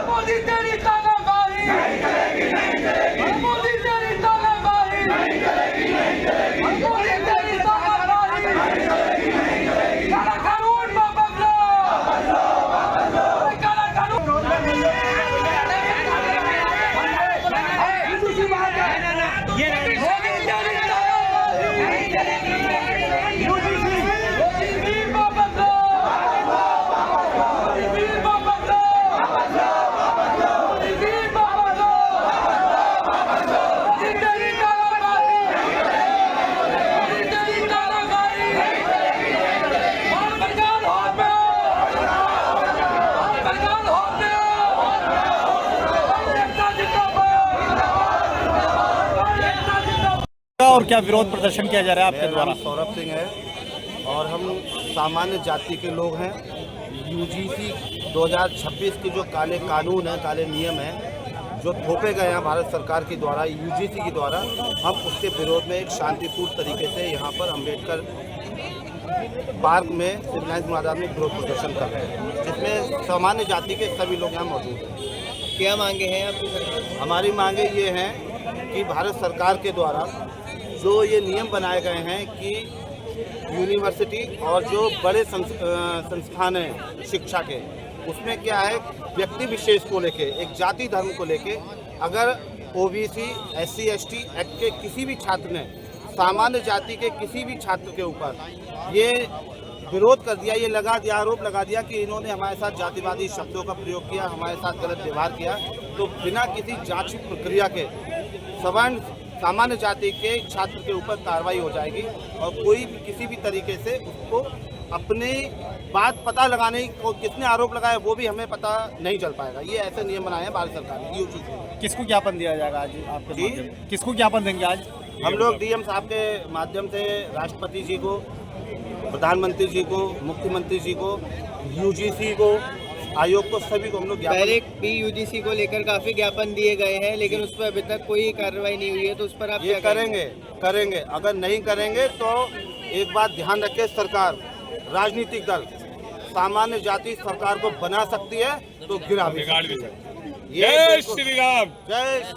मोदी तेरी तानाशाही, मोदी तेरी तानाशाही, मोदी तेरी तानाशाही, काला कानून को बदलो, काला कानून और क्या विरोध प्रदर्शन किया जा रहा है आपके द्वारा? सौरभ सिंह है और हम सामान्य जाति के लोग हैं। यूजीसी 2026 के जो काले कानून हैं, काले नियम हैं जो थोपे गए हैं भारत सरकार के द्वारा, यूजीसी के द्वारा, हम उसके विरोध में एक शांतिपूर्ण तरीके से यहाँ पर अम्बेडकर पार्क में सिविल लाइंस मुरादाबाद में विरोध प्रदर्शन कर रहे हैं, जिसमें सामान्य जाति के सभी लोग यहाँ मौजूद हैं। क्या मांगे हैं आपकी? हमारी मांगे ये हैं कि भारत सरकार के द्वारा जो ये नियम बनाए गए हैं कि यूनिवर्सिटी और जो बड़े संस्थान हैं शिक्षा के, उसमें क्या है, व्यक्ति विशेष को लेके, एक जाति धर्म को लेके, अगर OBC, SC, ST एक्ट के किसी भी छात्र ने सामान्य जाति के किसी भी छात्र के ऊपर ये विरोध कर दिया, ये लगा दिया, आरोप लगा दिया कि इन्होंने हमारे साथ जातिवादी शब्दों का प्रयोग किया, हमारे साथ गलत व्यवहार किया, तो बिना किसी जांच प्रक्रिया के सवर्ण सामान्य जाति के छात्र के ऊपर कार्रवाई हो जाएगी और कोई भी किसी भी तरीके से उसको अपने बात पता लगाने को किसने आरोप लगाया वो भी हमें पता नहीं चल पाएगा। ये ऐसे नियम बनाए हैं भारत सरकार ने। यूजीसी किसको ज्ञापन दिया जाएगा आज आपके माध्यम? किसको ज्ञापन देंगे आज? हम लोग DM साहब के माध्यम से राष्ट्रपति जी को, प्रधानमंत्री जी को, मुख्यमंत्री जी को, यूजीसी को, आयोग को, सभी को हम लोग पहले PUGC को लेकर काफी ज्ञापन दिए गए हैं, लेकिन उस पर अभी तक कोई कार्रवाई नहीं हुई है, तो उस पर आप ये करेंगे। अगर नहीं करेंगे तो एक बात ध्यान रखे, सरकार, राजनीतिक दल सामान्य जाति सरकार को बना सकती है तो गिरा भी सकती है। जय श्री राम। जय।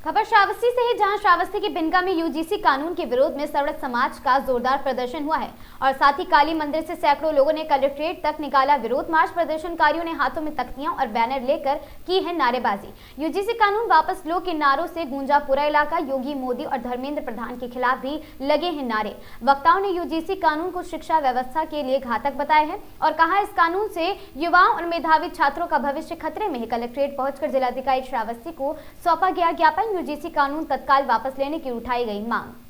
खबर श्रावस्ती से है, जहां श्रावस्ती के बिनका में यूजीसी कानून के विरोध में सवर्ण समाज का जोरदार प्रदर्शन हुआ है और साथ ही काली मंदिर से सैकड़ों लोगों ने कलेक्ट्रेट तक निकाला विरोध मार्च। प्रदर्शनकारियों ने हाथों में तख्तियां और बैनर लेकर की है नारेबाजी। यूजीसी कानून वापस लो के नारों से गूंजा पूरा इलाका। योगी, मोदी और धर्मेंद्र प्रधान के खिलाफ भी लगे हैं नारे। वक्ताओं ने यूजीसी कानून को शिक्षा व्यवस्था के लिए घातक बताया है और कहा इस कानून से युवाओं और मेधावी छात्रों का भविष्य खतरे में है। कलेक्ट्रेट पहुंचकर जिलाधिकारी श्रावस्ती को सौंपा गया ज्ञापन। यूजीसी कानून तत्काल वापस लेने की उठाई गई मांग।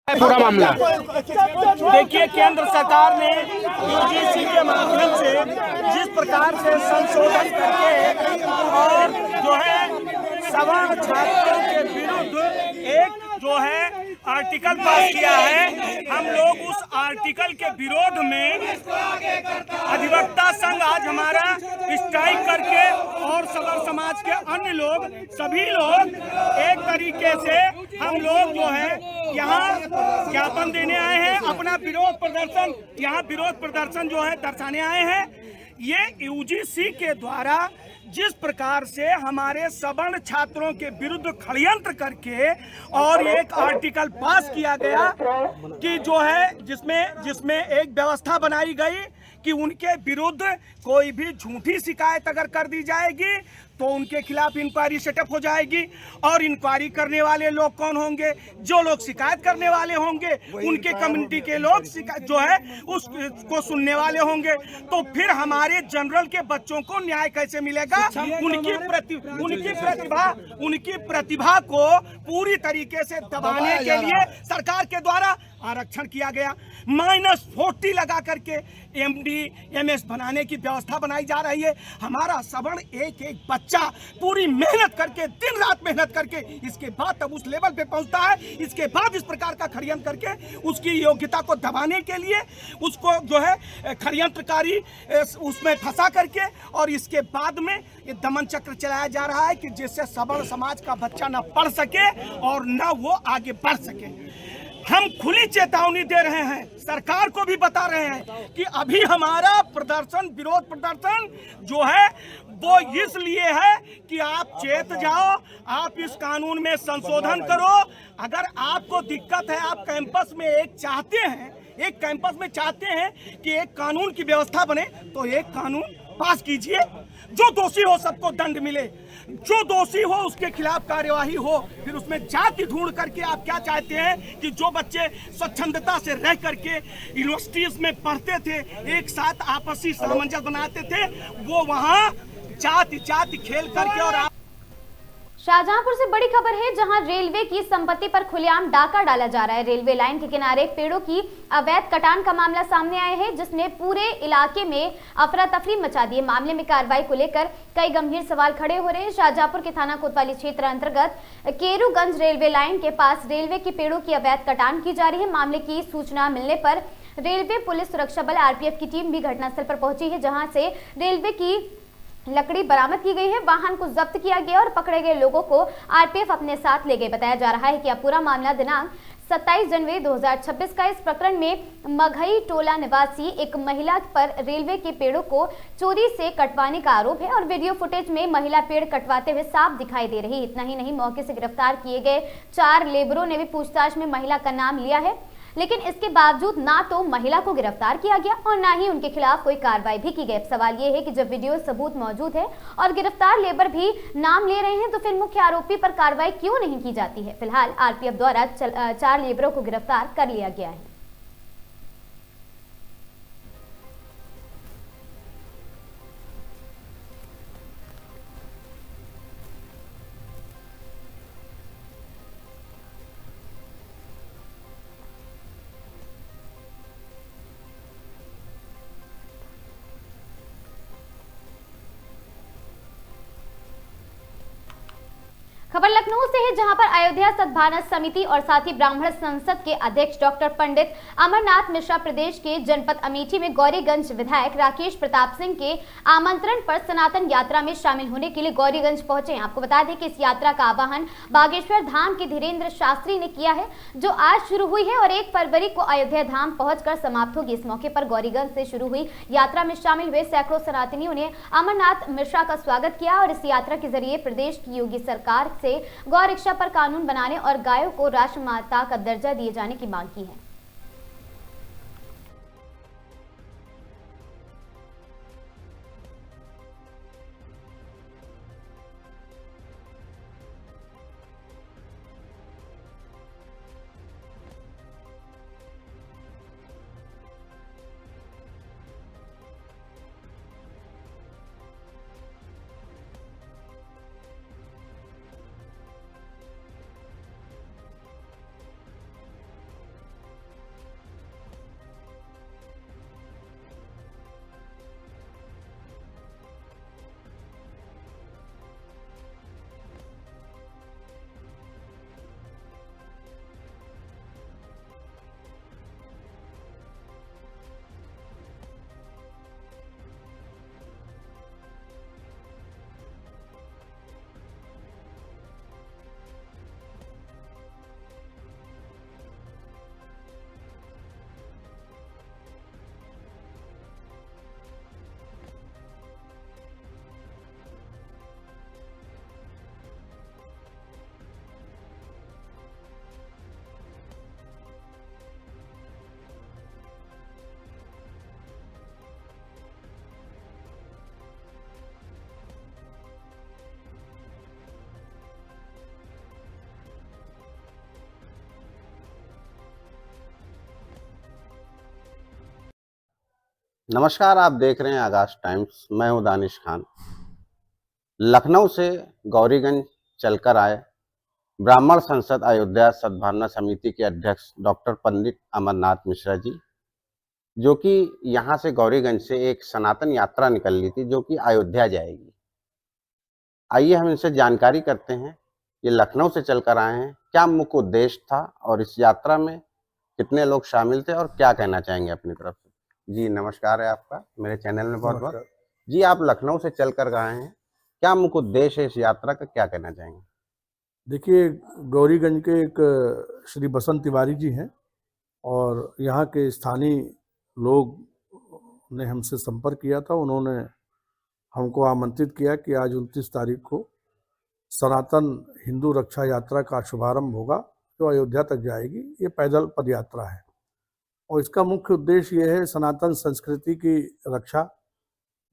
पूरा मामला देखिए, केंद्र सरकार ने यूजीसी के माध्यम से जिस प्रकार से संशोधन करके और जो है सवर्ण छात्रों के विरुद्ध एक जो है आर्टिकल पास किया है, हम लोग उस आर्टिकल के विरोध में अधिवक्ता संघ आज हमारा स्ट्राइक करके और सवर्ण समाज के अन्य लोग सभी लोग एक तरीके से हम लोग जो है यहाँ ज्ञापन देने आए हैं। अपना विरोध प्रदर्शन यहाँ विरोध प्रदर्शन जो है दर्शाने आए हैं। ये यूजीसी के द्वारा जिस प्रकार से हमारे सवर्ण छात्रों के विरुद्ध षड्यंत्र करके और एक आर्टिकल पास किया गया कि जो है जिसमें एक व्यवस्था बनाई गई कि उनके विरुद्ध कोई भी झूठी शिकायत अगर कर दी जाएगी तो उनके खिलाफ इंक्वायरी सेटअप हो जाएगी। और इंक्वायरी करने वाले लोग कौन होंगे? जो लोग शिकायत करने वाले होंगे, उनके कम्युनिटी के लोग जो है उसको सुनने वाले होंगे। तो फिर हमारे जनरल के बच्चों को न्याय कैसे मिलेगा? उनकी प्रतिभा को पूरी तरीके से दबाने के लिए सरकार के द्वारा आरक्षण किया गया। -40 लगा करके MD MS बनाने की व्यवस्था बनाई जा रही है। हमारा सवर्ण एक एक बच्चा पूरी मेहनत करके दिन रात मेहनत करके इसके बाद तब उस लेवल पे पहुंचता है। इसके बाद इस प्रकार का षड्यंत्र करके उसकी योग्यता को दबाने के लिए उसको जो है षड्यंत्रकारी उसमें फंसा करके और इसके बाद में ये दमन चक्र चलाया जा रहा है कि जिससे सवर्ण समाज का बच्चा न पढ़ सके और न वो आगे बढ़ सके। हम खुली चेतावनी दे रहे हैं, सरकार को भी बता रहे हैं कि अभी हमारा प्रदर्शन विरोध प्रदर्शन जो है वो इसलिए है कि आप चेत जाओ, आप इस कानून में संशोधन करो। अगर आपको दिक्कत है, आप कैंपस में एक कैंपस में चाहते हैं कि एक कानून की व्यवस्था बने, तो एक कानून पास कीजिए। जो दोषी हो सबको दंड मिले, जो दोषी हो उसके खिलाफ कार्यवाही हो। फिर उसमें जाति ढूंढ करके आप क्या चाहते हैं कि जो बच्चे स्वच्छंदता से रह करके यूनिवर्सिटीज में पढ़ते थे, एक साथ आपसी सामंजस्य बनाते थे, वो वहाँ जाति खेल करके और शाहजहांपुर से बड़ी खबर है, जहां रेलवे की संपत्ति पर खुलेआम डाका डाला जा रहा है। रेलवे लाइन के किनारे पेड़ों की अवैध कटान का मामला सामने आया है, जिसने पूरे इलाके में अफरा तफरी मचा दी है। मामले में कार्रवाई को लेकर कई गंभीर सवाल खड़े हो रहे हैं। शाहजहांपुर के थाना कोतवाली क्षेत्र अंतर्गत केरूगंज रेलवे लाइन के पास रेलवे के पेड़ों की अवैध कटान की जा रही है। मामले की सूचना मिलने पर रेलवे पुलिस सुरक्षा बल RPF की टीम भी घटनास्थल पर पहुंची है, जहां से रेलवे की लकड़ी बरामद की गई है। वाहन को जब्त किया गया और पकड़े गए लोगों को RPF अपने साथ ले गए। बताया जा रहा है कि यह पूरा मामला दिनांक 27 जनवरी 2026 का। इस प्रकरण में मघई टोला निवासी एक महिला पर रेलवे के पेड़ों को चोरी से कटवाने का आरोप है और वीडियो फुटेज में महिला पेड़ कटवाते हुए साफ दिखाई दे रही है। इतना ही नहीं, मौके से गिरफ्तार किए गए 4 लेबरों ने भी पूछताछ में महिला का नाम लिया है, लेकिन इसके बावजूद ना तो महिला को गिरफ्तार किया गया और ना ही उनके खिलाफ कोई कार्रवाई भी की गई। सवाल ये है कि जब वीडियो सबूत मौजूद है और गिरफ्तार लेबर भी नाम ले रहे हैं, तो फिर मुख्य आरोपी पर कार्रवाई क्यों नहीं की जाती है? फिलहाल RPF द्वारा 4 लेबरों को गिरफ्तार कर लिया गया है। खबर लखनऊ से है, जहां पर अयोध्या सद्भावना समिति और साथ ही ब्राह्मण संसद के अध्यक्ष डॉक्टर पंडित अमरनाथ मिश्रा प्रदेश के जनपद अमेठी में गौरीगंज विधायक राकेश प्रताप सिंह के आमंत्रण पर सनातन यात्रा में शामिल होने के लिए गौरीगंज पहुंचे। आपको बता दें कि इस यात्रा का आह्वान बागेश्वर धाम के धीरेन्द्र शास्त्री ने किया है, जो आज शुरू हुई है और 1 फरवरी को अयोध्या धाम पहुंचकर समाप्त होगी। इस मौके पर गौरीगंज से शुरू हुई यात्रा में शामिल हुए सैकड़ों सनातनियों ने अमरनाथ मिश्रा का स्वागत किया और इस यात्रा के जरिए प्रदेश की योगी सरकार से गौ रक्षा पर कानून बनाने और गायों को राष्ट्रमाता का दर्जा दिए जाने की मांग की है। नमस्कार, आप देख रहे हैं आगाज टाइम्स। मैं हूं दानिश खान। लखनऊ से गौरीगंज चलकर आए ब्राह्मण संसद अयोध्या सद्भावना समिति के अध्यक्ष डॉक्टर पंडित अमरनाथ मिश्रा जी, जो कि यहां से गौरीगंज से एक सनातन यात्रा निकल ली थी जो कि अयोध्या जाएगी। आइए हम इनसे जानकारी करते हैं। ये लखनऊ से चलकर आए हैं, क्या मुख्य उद्देश्य था और इस यात्रा में कितने लोग शामिल थे और क्या कहना चाहेंगे अपनी तरफ से। जी नमस्कार है आपका मेरे चैनल में बहुत बहुत। जी आप लखनऊ से चल कर गए हैं, क्या मुख्य उद्देश्य है इस यात्रा का, क्या कहना चाहेंगे। देखिए, गौरीगंज के एक श्री बसंत तिवारी जी हैं और यहाँ के स्थानीय लोग ने हमसे संपर्क किया था। उन्होंने हमको आमंत्रित किया कि आज 29 तारीख को सनातन हिंदू रक्षा यात्रा का शुभारंभ होगा जो अयोध्या तक जाएगी। ये पैदल पद यात्रा है और इसका मुख्य उद्देश्य ये है सनातन संस्कृति की रक्षा,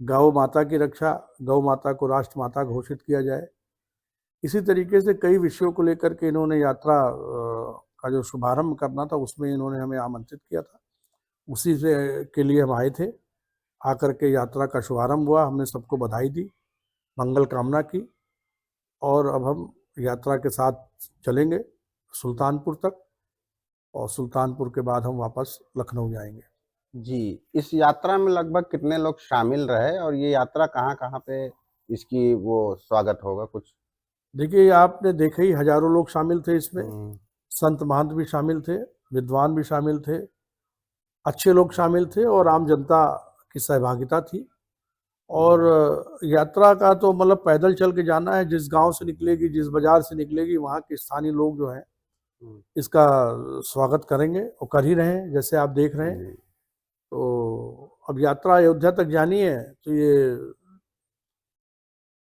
गौ माता की रक्षा, गौ माता को राष्ट्र माता घोषित किया जाए। इसी तरीके से कई विषयों को लेकर के इन्होंने यात्रा का जो शुभारंभ करना था उसमें इन्होंने हमें आमंत्रित किया था। उसी से के लिए हम आए थे। आकर के यात्रा का शुभारंभ हुआ, हमने सबको बधाई दी, मंगल कामना की और अब हम यात्रा के साथ चलेंगे सुल्तानपुर तक और सुल्तानपुर के बाद हम वापस लखनऊ जाएंगे। जी, इस यात्रा में लगभग कितने लोग शामिल रहे और ये यात्रा कहाँ कहाँ पे इसकी वो स्वागत होगा कुछ। देखिए, आपने देखा ही हजारों लोग शामिल थे इसमें। संत महंत भी शामिल थे, विद्वान भी शामिल थे, अच्छे लोग शामिल थे और आम जनता की सहभागिता थी। और यात्रा का तो मतलब पैदल चल के जाना है। जिस गांव से निकलेगी, जिस बाजार से निकलेगी, वहाँ के स्थानीय लोग जो हैं इसका स्वागत करेंगे और कर ही रहे हैं, जैसे आप देख रहे हैं। तो अब यात्रा अयोध्या तक जानी है तो ये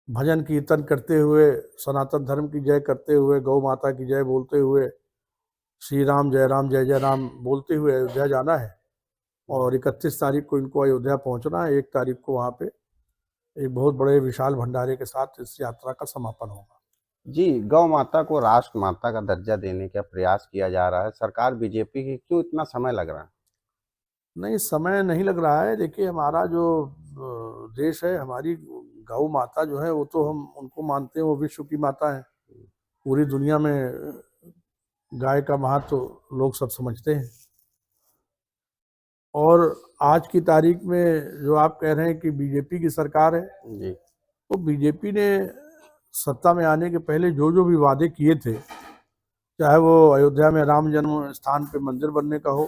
भजन कीर्तन करते हुए, सनातन धर्म की जय करते हुए, गौ माता की जय बोलते हुए, श्री राम जय राम बोलते हुए अयोध्या जाना है। और 31 तारीख को इनको अयोध्या पहुंचना है। 1 तारीख को वहाँ पे एक बहुत बड़े विशाल भंडारे के साथ इस यात्रा का समापन होगा। जी, गौ माता को राष्ट्र माता का दर्जा देने का प्रयास किया जा रहा है। सरकार बीजेपी की, क्यों इतना समय लग रहा है। नहीं, समय नहीं लग रहा है। देखिए, हमारा जो देश है, हमारी गौ माता जो है वो तो हम उनको मानते हैं, वो विश्व की माता है। पूरी दुनिया में गाय का महत्व तो लोग सब समझते हैं। और आज की तारीख में जो आप कह रहे हैं कि बीजेपी की सरकार है, जी, तो बीजेपी ने सत्ता में आने के पहले जो जो भी वादे किए थे, चाहे वो अयोध्या में राम जन्म स्थान पे मंदिर बनने का हो,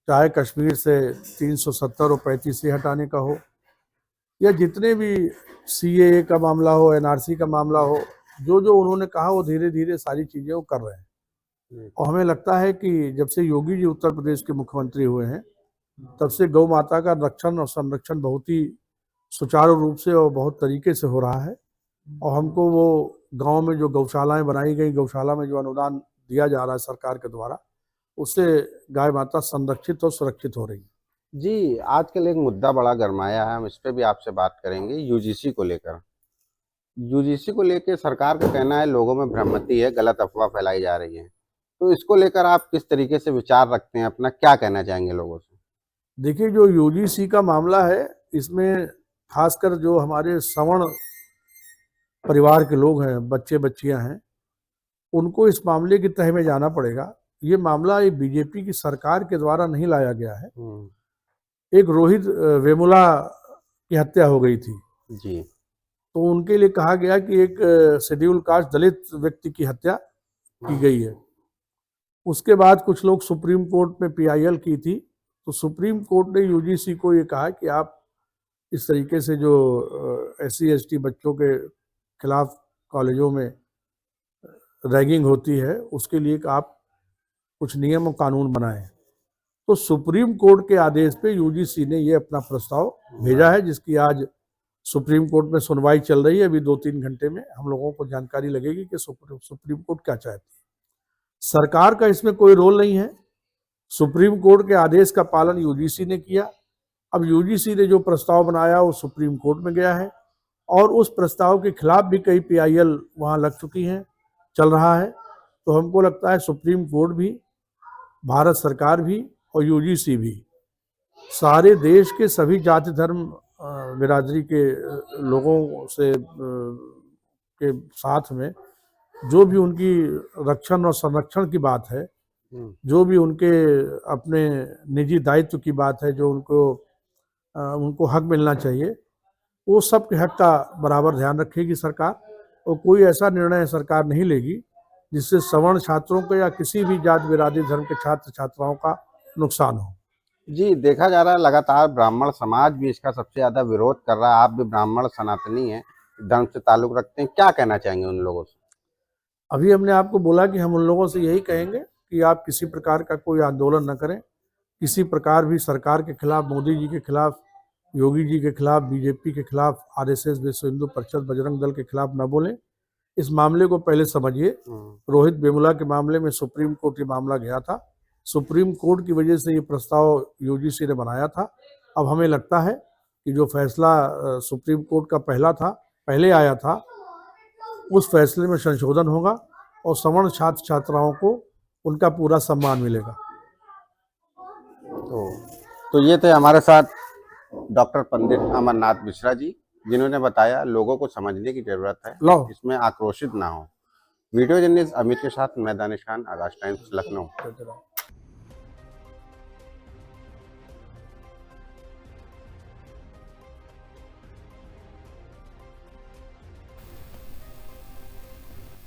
चाहे कश्मीर से 370 और 35 हटाने का हो, या जितने भी CAA का मामला हो, NRC का मामला हो, जो जो उन्होंने कहा वो धीरे धीरे सारी चीज़ें वो कर रहे हैं। और हमें लगता है कि जब से योगी जी उत्तर प्रदेश के मुख्यमंत्री हुए हैं, तब से गौ माता का रक्षण और संरक्षण बहुत ही सुचारू रूप से और बहुत तरीके से हो रहा है। और हमको वो गांव में जो गौशालाएं बनाई गई, गौशाला में जो अनुदान दिया जा रहा है सरकार के द्वारा, उससे गाय माता संरक्षित और सुरक्षित हो रही है। जी, आजकल एक मुद्दा बड़ा गरमाया है, हम इस पे भी आपसे बात करेंगे। यूजीसी को लेकर, यूजीसी को लेकर सरकार का कहना है लोगों में भ्रमति है, गलत अफवाह फैलाई जा रही है, तो इसको लेकर आप किस तरीके से विचार रखते हैं, अपना क्या कहना चाहेंगे लोगों से? देखिए, जो यूजीसी का मामला है, इसमें खासकर जो हमारे सवर्ण परिवार के लोग हैं, बच्चे बच्चियां हैं, उनको इस मामले की तह में जाना पड़ेगा। ये मामला एक बीजेपी की सरकार के द्वारा नहीं लाया गया है। एक रोहित वेमुला की हत्या हो गई थी जी, तो उनके लिए कहा गया कि एक शेड्यूल कास्ट दलित व्यक्ति की हत्या की गई है। उसके बाद कुछ लोग सुप्रीम कोर्ट में PIL की थी, तो सुप्रीम कोर्ट ने यूजीसी को ये कहा कि आप इस तरीके से जो SC ST बच्चों के खिलाफ कॉलेजों में रैगिंग होती है, उसके लिए आप कुछ नियम और कानून बनाएं। तो सुप्रीम कोर्ट के आदेश पे यूजीसी ने ये अपना प्रस्ताव भेजा है, जिसकी आज सुप्रीम कोर्ट में सुनवाई चल रही है। अभी 2-3 घंटे में हम लोगों को जानकारी लगेगी कि सुप्रीम कोर्ट क्या चाहती है। सरकार का इसमें कोई रोल नहीं है। सुप्रीम कोर्ट के आदेश का पालन यूजीसी ने किया। अब यूजीसी ने जो प्रस्ताव बनाया वो सुप्रीम कोर्ट में गया है, और उस प्रस्ताव के खिलाफ भी कई PIL वहाँ लग चुकी हैं, चल रहा है। तो हमको लगता है सुप्रीम कोर्ट भी, भारत सरकार भी और यूजीसी भी सारे देश के सभी जाति धर्म बिरादरी के लोगों से के साथ में जो भी उनकी रक्षण और संरक्षण की बात है, जो भी उनके अपने निजी दायित्व की बात है, जो उनको हक मिलना चाहिए, वो सब के हक का बराबर ध्यान रखेगी सरकार। और कोई ऐसा निर्णय सरकार नहीं लेगी जिससे सवर्ण छात्रों को या किसी भी जात बिरादरी धर्म के छात्र छात्राओं का नुकसान हो। जी, देखा जा रहा है लगातार ब्राह्मण समाज भी इसका सबसे ज्यादा विरोध कर रहा है। आप भी ब्राह्मण सनातनी हैं, धर्म से ताल्लुक रखते हैं, क्या कहना चाहेंगे उन लोगों से? अभी हमने आपको बोला कि हम उन लोगों से यही कहेंगे कि आप किसी प्रकार का कोई आंदोलन न करें, किसी प्रकार भी सरकार के खिलाफ, मोदी जी के खिलाफ, योगी जी के खिलाफ, बीजेपी के खिलाफ, RSS विश्व हिंदू परिषद, बजरंग दल के खिलाफ न बोलें। इस मामले को पहले समझिए। रोहित वेमुला के मामले में सुप्रीम कोर्ट ये मामला गया था, सुप्रीम कोर्ट की वजह से ये प्रस्ताव यूजीसी ने बनाया था। अब हमें लगता है कि जो फैसला सुप्रीम कोर्ट का पहले आया था, उस फैसले में संशोधन होगा और सवर्ण छात्र छात्राओं को उनका पूरा सम्मान मिलेगा। तो ये थे हमारे साथ डॉक्टर पंडित अमरनाथ मिश्रा जी, जिन्होंने बताया लोगों को समझने की जरूरत है, इसमें आक्रोशित ना हो। वीडियो जर्नलिस्ट अमित के साथ मैं दानिश खान, आगाज टाइम्स, लखनऊ।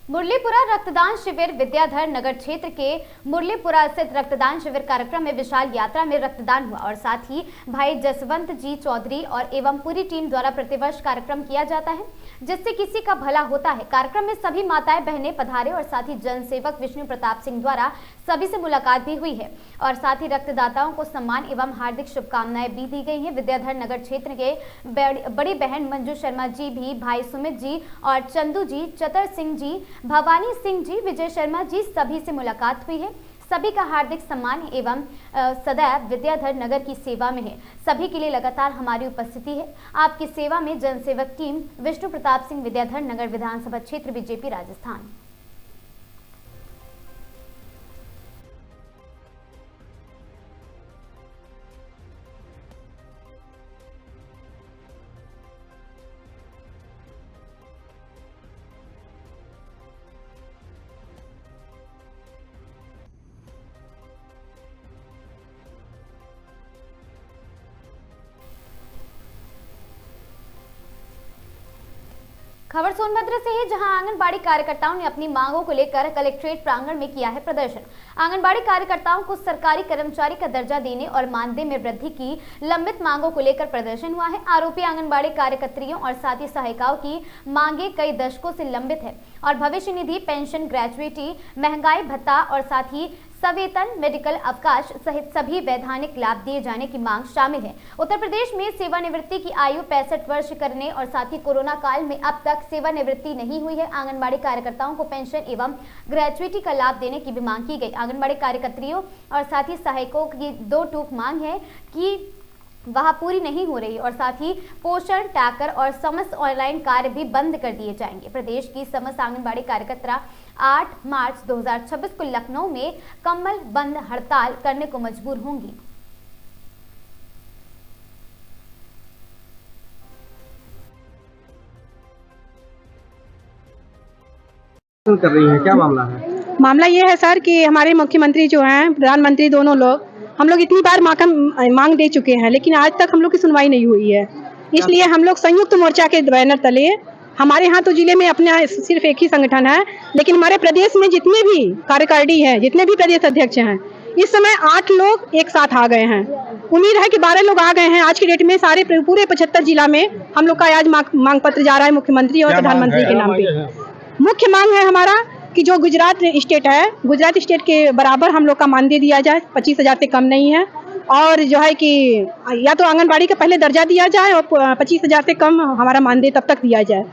मुरलीपुरा रक्तदान शिविर विद्याधर नगर क्षेत्र के मुरलीपुरा स्थित रक्तदान शिविर कार्यक्रम में विशाल यात्रा में रक्तदान हुआ और साथ ही भाई जसवंत जी चौधरी और एवं पूरी टीम द्वारा प्रतिवर्ष कार्यक्रम किया जाता है जिससे किसी का भला होता है। कार्यक्रम में सभी माताएं बहनें पधारे और साथ ही जनसेवक विष्णु प्रताप सिंह द्वारा सभी से मुलाकात भी हुई है और साथ ही रक्तदाताओं को सम्मान एवं हार्दिक शुभकामनाएं भी दी गई हैं। विद्याधर नगर क्षेत्र के बड़ी बहन मंजू शर्मा जी भी, भाई सुमित जी और चंदू जी, चतर सिंह जी, भवानी सिंह जी, विजय शर्मा जी, सभी से मुलाकात हुई है। सभी का हार्दिक सम्मान एवं सदैव विद्याधर नगर की सेवा में है। सभी के लिए लगातार हमारी उपस्थिति है। आपकी सेवा में जनसेवक टीम विष्णु प्रताप सिंह, विद्याधर नगर विधानसभा क्षेत्र, बीजेपी, राजस्थान। खबर सोनभद्र से है, जहां आंगनबाड़ी कार्यकर्ताओं ने अपनी मांगों को लेकर कलेक्ट्रेट प्रांगण में किया है प्रदर्शन। आंगनबाड़ी कार्यकर्ताओं को सरकारी कर्मचारी का दर्जा देने और मानदेय में वृद्धि की लंबित मांगों को लेकर प्रदर्शन हुआ है। आरोपी आंगनबाड़ी कार्यकर्तियों और साथी सहायिकाओं की मांगे कई दशकों से लंबित है और भविष्य निधि, पेंशन, ग्रेजुएटी, महंगाई भत्ता और साथ ही सवेतन, मेडिकल अवकाश सहित सभी वैधानिक लाभ दिए जाने की मांग शामिल है। उत्तर प्रदेश में सेवानिवृत्ति की आयु 65 वर्ष करने और साथ ही कोरोना काल में अब तक सेवानिवृत्ति नहीं हुई है। आंगनबाड़ी कार्यकर्ताओं को पेंशन एवं ग्रेजुएटी का लाभ देने की भी मांग की गई। आंगनबाड़ी कार्यकर्तियों और साथ ही सहायकों की दो टूक मांग है कि वह पूरी नहीं हो रही और साथ ही पोषण, टैकर और समस्त ऑनलाइन कार्य भी बंद कर दिए जाएंगे। प्रदेश की समस्त आंगनबाड़ी कार्यकर्ता 8 मार्च 2026 को लखनऊ में कम्बल बंद हड़ताल करने को मजबूर होंगी। कर रही है, क्या मामला है? मामला ये है सर कि हमारे मुख्यमंत्री जो हैं, प्रधानमंत्री, दोनों लोग हम लोग इतनी बार मांग दे चुके हैं, लेकिन आज तक हम लोग की सुनवाई नहीं हुई है। इसलिए हम लोग संयुक्त मोर्चा के बैनर तले, हमारे यहाँ तो जिले में अपना सिर्फ एक ही संगठन है, लेकिन हमारे प्रदेश में जितने भी कार्यकारिणी हैं, जितने भी प्रदेश अध्यक्ष हैं, इस समय 8 लोग एक साथ आ गए हैं। उम्मीद है कि 12 लोग आ गए हैं। आज की डेट में सारे पूरे 75 जिला में हम लोग का आज मांग पत्र जा रहा है मुख्यमंत्री और प्रधानमंत्री के नाम पे। मुख्य मांग है हमारा कि जो गुजरात स्टेट है, गुजरात स्टेट के बराबर हम लोग का मानदेय दिया जाए, 25,000 से कम नहीं है। और जो है कि या तो आंगनबाड़ी का पहले दर्जा दिया जाए और 25,000 से कम हमारा मानदेय तब तक दिया जाए।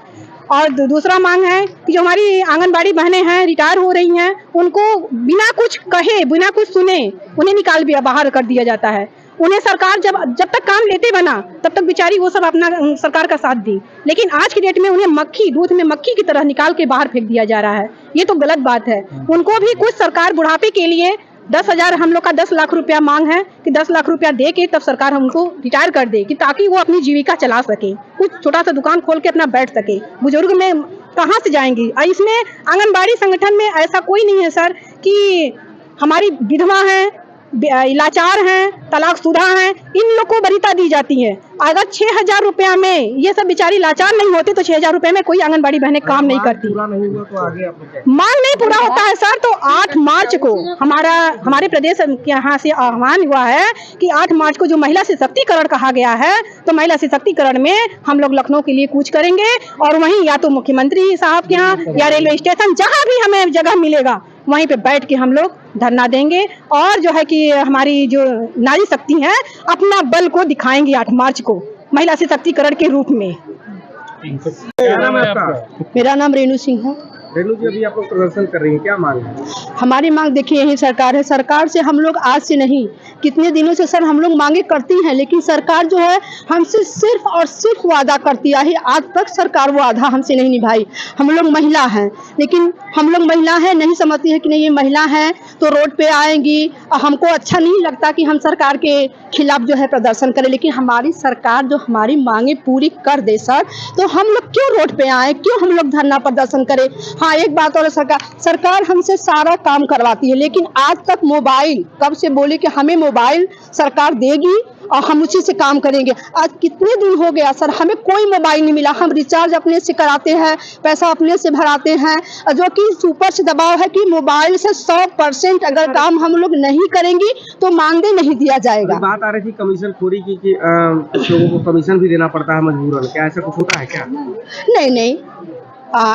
और दूसरा मांग है कि जो हमारी आंगनबाड़ी बहनें हैं, रिटायर हो रही हैं, उनको बिना कुछ कहे, बिना कुछ सुने उन्हें निकाल बाहर कर दिया जाता है। उन्हें सरकार जब तक काम लेते बना तब तक बेचारी वो सब अपना सरकार का साथ दी, लेकिन आज की डेट में उन्हें दूध में मक्खी की तरह निकाल के बाहर फेंक दिया जा रहा है। ये तो गलत बात है। उनको भी कुछ सरकार बुढ़ापे के लिए 10,000, हम लोग का 10 लाख रुपया मांग है कि 10 लाख रुपया दे के तब सरकार हमको रिटायर कर दे, कि ताकि वो अपनी जीविका चला सके, कुछ छोटा सा दुकान खोल के अपना बैठ सके। बुजुर्ग में कहाँ से जाएंगी? और इसमें आंगनबाड़ी संगठन में ऐसा कोई नहीं है सर कि हमारी विधवा है, लाचार हैं, तलाकशुदा हैं, इन लोग को वरीयता दी जाती है। अगर 6,000 रुपया में ये सब बेचारी लाचार नहीं होती तो 6,000 रुपए में कोई आंगनबाड़ी बहनें काम नहीं करती। नहीं हुआ तो आगे आप लोग क्या? मांग नहीं पूरा होता है सर, तो 8 मार्च को हमारे प्रदेश के यहाँ से आह्वान हुआ है कि 8 मार्च को जो महिला सशक्तिकरण कहा गया है, तो महिला सशक्तिकरण में हम लोग लखनऊ के लिए कूच करेंगे और वहीं या तो मुख्यमंत्री साहब के यहाँ या रेलवे स्टेशन, जहाँ भी हमें जगह मिलेगा वहीं पे बैठ के हम लोग धरना देंगे और जो है कि हमारी जो नारी शक्ति है अपना बल को दिखाएंगे 8 मार्च को महिला सशक्तिकरण के रूप में। क्या नाम है आपका? मेरा नाम रेणु सिंह है। रेणु जी, अभी आप लोग प्रदर्शन कर रही हैं, क्या मांग है? हमारी मांग देखिए यही सरकार है। सरकार से हम लोग आज से नहीं, कितने दिनों से सर हम लोग मांगे करती हैं, लेकिन सरकार जो है हमसे सिर्फ और सिर्फ वादा करती है। आज तक सरकार वो वादा हमसे नहीं निभाई। हम लोग महिला हैं, लेकिन हम लोग महिला हैं नहीं समझती है कि नहीं ये महिला है तो रोड पे आएंगी और हमको अच्छा नहीं लगता कि हम सरकार के खिलाफ जो है प्रदर्शन करें, लेकिन हमारी सरकार जो हमारी मांगे पूरी कर दे सर, तो हम लोग क्यों रोड पे आए, क्यों हम लोग धरना प्रदर्शन करें। हाँ, एक बात और, सरकार हमसे सारा काम करवाती है, लेकिन आज तक मोबाइल, कब से बोले कि हमें मोबाइल सरकार देगी और हम उसी से काम करेंगे। आज कितने दिन हो गया सर, हमें कोई मोबाइल नहीं मिला। हम रिचार्ज अपने से कराते हैं, पैसा अपने से भराते हैं, जो कि ऊपर से दबाव है कि मोबाइल से 100% अगर काम हम लोग नहीं करेंगी तो मानदेय नहीं दिया जाएगा। बात आ रही थी कमीशन खोरी की कि कुछ लोगों को कमीशन भी देना पड़ता है मजबूरन, क्या ऐसा कुछ होता है क्या? नहीं,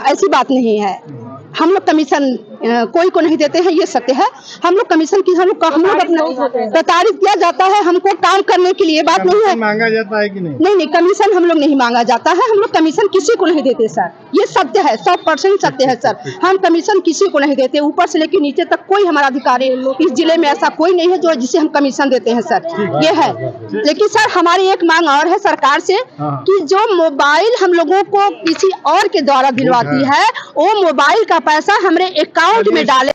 ऐसी बात नहीं है। हम लोग कमीशन कोई को नहीं देते हैं, ये सत्य है। हम लोग कमीशन की हम लोग अपना प्रताड़ित किया जाता है हमको काम करने के लिए, बात नहीं है। मांगा जाता है कि नहीं? नहीं, कमीशन हम लोग नहीं मांगा जाता है। हम लोग कमीशन किसी को नहीं देते सर, ये सत्य है, 100% सत्य है सर। हम कमीशन किसी को नहीं देते, ऊपर से लेकर नीचे तक कोई हमारा अधिकारी इस जिले में ऐसा कोई नहीं है जो जिसे हम कमीशन देते हैं सर, ये है। लेकिन सर हमारी एक मांग और है सरकार से कि जो मोबाइल हम लोगों को किसी और के द्वारा दिलवाती है, वो मोबाइल का पैसा हमारे अकाउंट में डाले।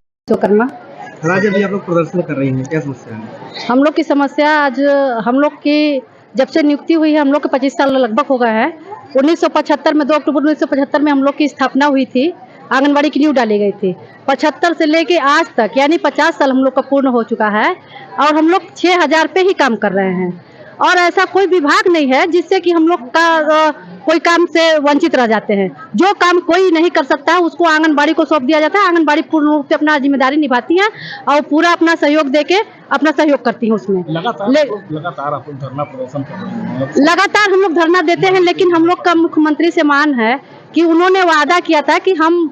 आज अभी आप लोग प्रदर्शन कर रही हैं, क्या समस्या है? हम लोग की समस्या, आज हम लोग की जब से नियुक्ति हुई है, हम लोग के 25 साल लगभग हो गए हैं। 1975 में 2 अक्टूबर 1975 में हम लोग की स्थापना हुई थी, आंगनबाड़ी की नींव डाली गई थी। 75 से लेके आज तक यानी 50 साल हम लोग का पूर्ण हो चुका है और हम लोग 6,000 पे ही काम कर रहे हैं। और ऐसा कोई विभाग नहीं है जिससे कि हम लोग का कोई काम से वंचित रह जाते हैं। जो काम कोई नहीं कर सकता है उसको आंगनबाड़ी को सौंप दिया जाता है। आंगनबाड़ी पूर्ण रूप से अपना जिम्मेदारी निभाती है और पूरा अपना सहयोग देके अपना सहयोग करती है उसमें। लगातार आप धरना प्रदर्शन कर रहे हैं? लगातार हम लोग धरना देते हैं, लेकिन हम लोग का मुख्यमंत्री से मान है कि उन्होंने वादा किया था कि हम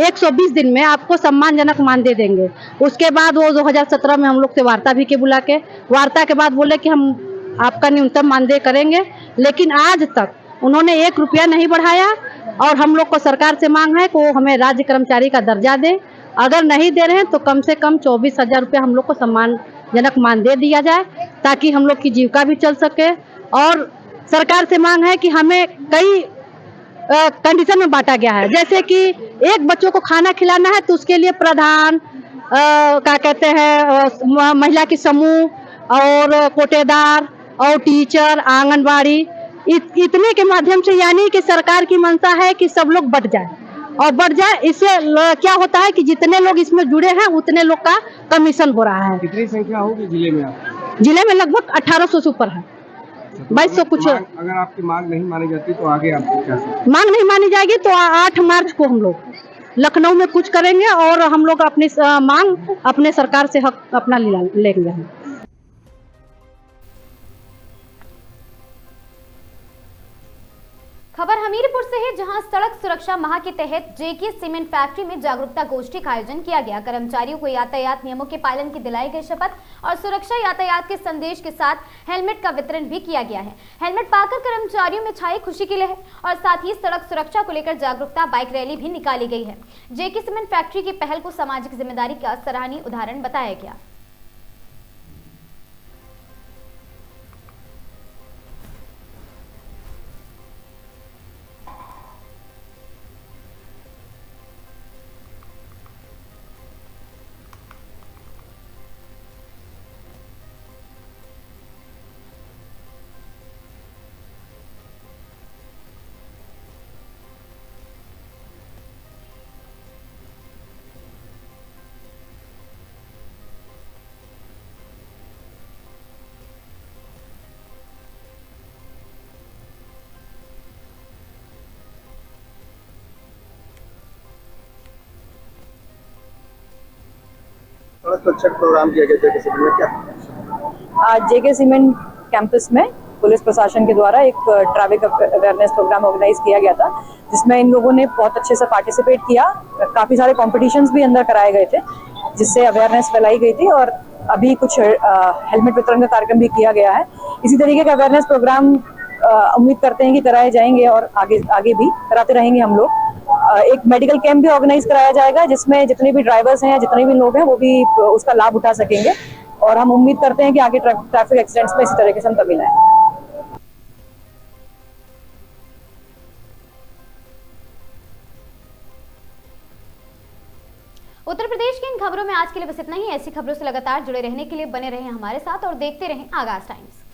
120 दिन में आपको सम्मानजनक मानदेय देंगे। उसके बाद वो 2017 में हम लोग से वार्ता भी के बुला के, वार्ता के बाद बोले कि हम आपका न्यूनतम मानदेय करेंगे, लेकिन आज तक उन्होंने 1 रुपया नहीं बढ़ाया। और हम लोग को सरकार से मांग है कि वो हमें राज्य कर्मचारी का दर्जा दे। अगर नहीं दे रहे हैं तो कम से कम 24,000 रुपया हम लोग को सम्मानजनक मानदेय दिया जाए, ताकि हम लोग की जीविका भी चल सके। और सरकार से मांग है कि हमें कई कंडीशन में बांटा गया है, जैसे कि एक बच्चों को खाना खिलाना है तो उसके लिए प्रधान, क्या कहते हैं, महिला की समूह और कोटेदार और टीचर, आंगनबाड़ी, इतने के माध्यम से, यानी कि सरकार की मंशा है कि सब लोग बढ़ जाए और बढ़ जाए। इससे क्या होता है कि जितने लोग इसमें जुड़े हैं उतने लोग का कमीशन हो रहा है। कितनी संख्या होगी जिले में? जिले में लगभग 1800 से ऊपर है, 2200 कुछ। अगर आपकी मांग नहीं मानी जाती तो आगे आपको क्या? मांग नहीं मानी जाएगी तो 8 मार्च को हम लोग लखनऊ में कुछ करेंगे और हम लोग अपनी मांग अपने सरकार से हक अपना लेंगे। खबर हमीरपुर से है, जहां सड़क सुरक्षा माह के तहत जेके सीमेंट फैक्ट्री में जागरूकता गोष्ठी का आयोजन किया गया। कर्मचारियों को यातायात नियमों के पालन की दिलाई गई शपथ और सुरक्षा यातायात के संदेश के साथ हेलमेट का वितरण भी किया गया है। हेलमेट पाकर कर्मचारियों में छाई खुशी की लहर और साथ ही सड़क सुरक्षा को लेकर जागरूकता बाइक रैली भी निकाली गई है। जेके सीमेंट फैक्ट्री की पहल को सामाजिक जिम्मेदारी का सराहनीय उदाहरण बताया गया। प्रोग्राम किया गया जेके सीमेंट में, क्या? आज जेके सीमेंट कैंपस में पुलिस प्रशासन के द्वारा एक ट्रैफिक अवेयरनेस प्रोग्राम ऑर्गेनाइज किया गया था, जिसमें इन लोगों ने बहुत अच्छे से पार्टिसिपेट किया। काफ़ी सारे कॉम्पिटिशंस भी अंदर कराए गए थे, जिससे अवेयरनेस फैलाई गई थी और अभी कुछ हेलमेट वितरण का कार्यक्रम भी किया गया है। इसी तरीके का अवेयरनेस प्रोग्राम उम्मीद करते हैं कि कराए जाएंगे और आगे भी कराते रहेंगे हम लोग। एक मेडिकल कैंप भी ऑर्गेनाइज कराया जाएगा, जिसमें जितने भी ड्राइवर्स हैं या जितने भी लोग हैं वो भी उसका लाभ उठा सकेंगे और हम उम्मीद करते हैं कि आगे ट्रैफिक एक्सीडेंट्स में इसी तरीके से हम कमी लाएं। उत्तर प्रदेश की इन खबरों में आज के लिए बस इतना ही। ऐसी खबरों से लगातार जुड़े रहने के लिए बने रहें हमारे साथ और देखते रहें आगाज टाइम्स।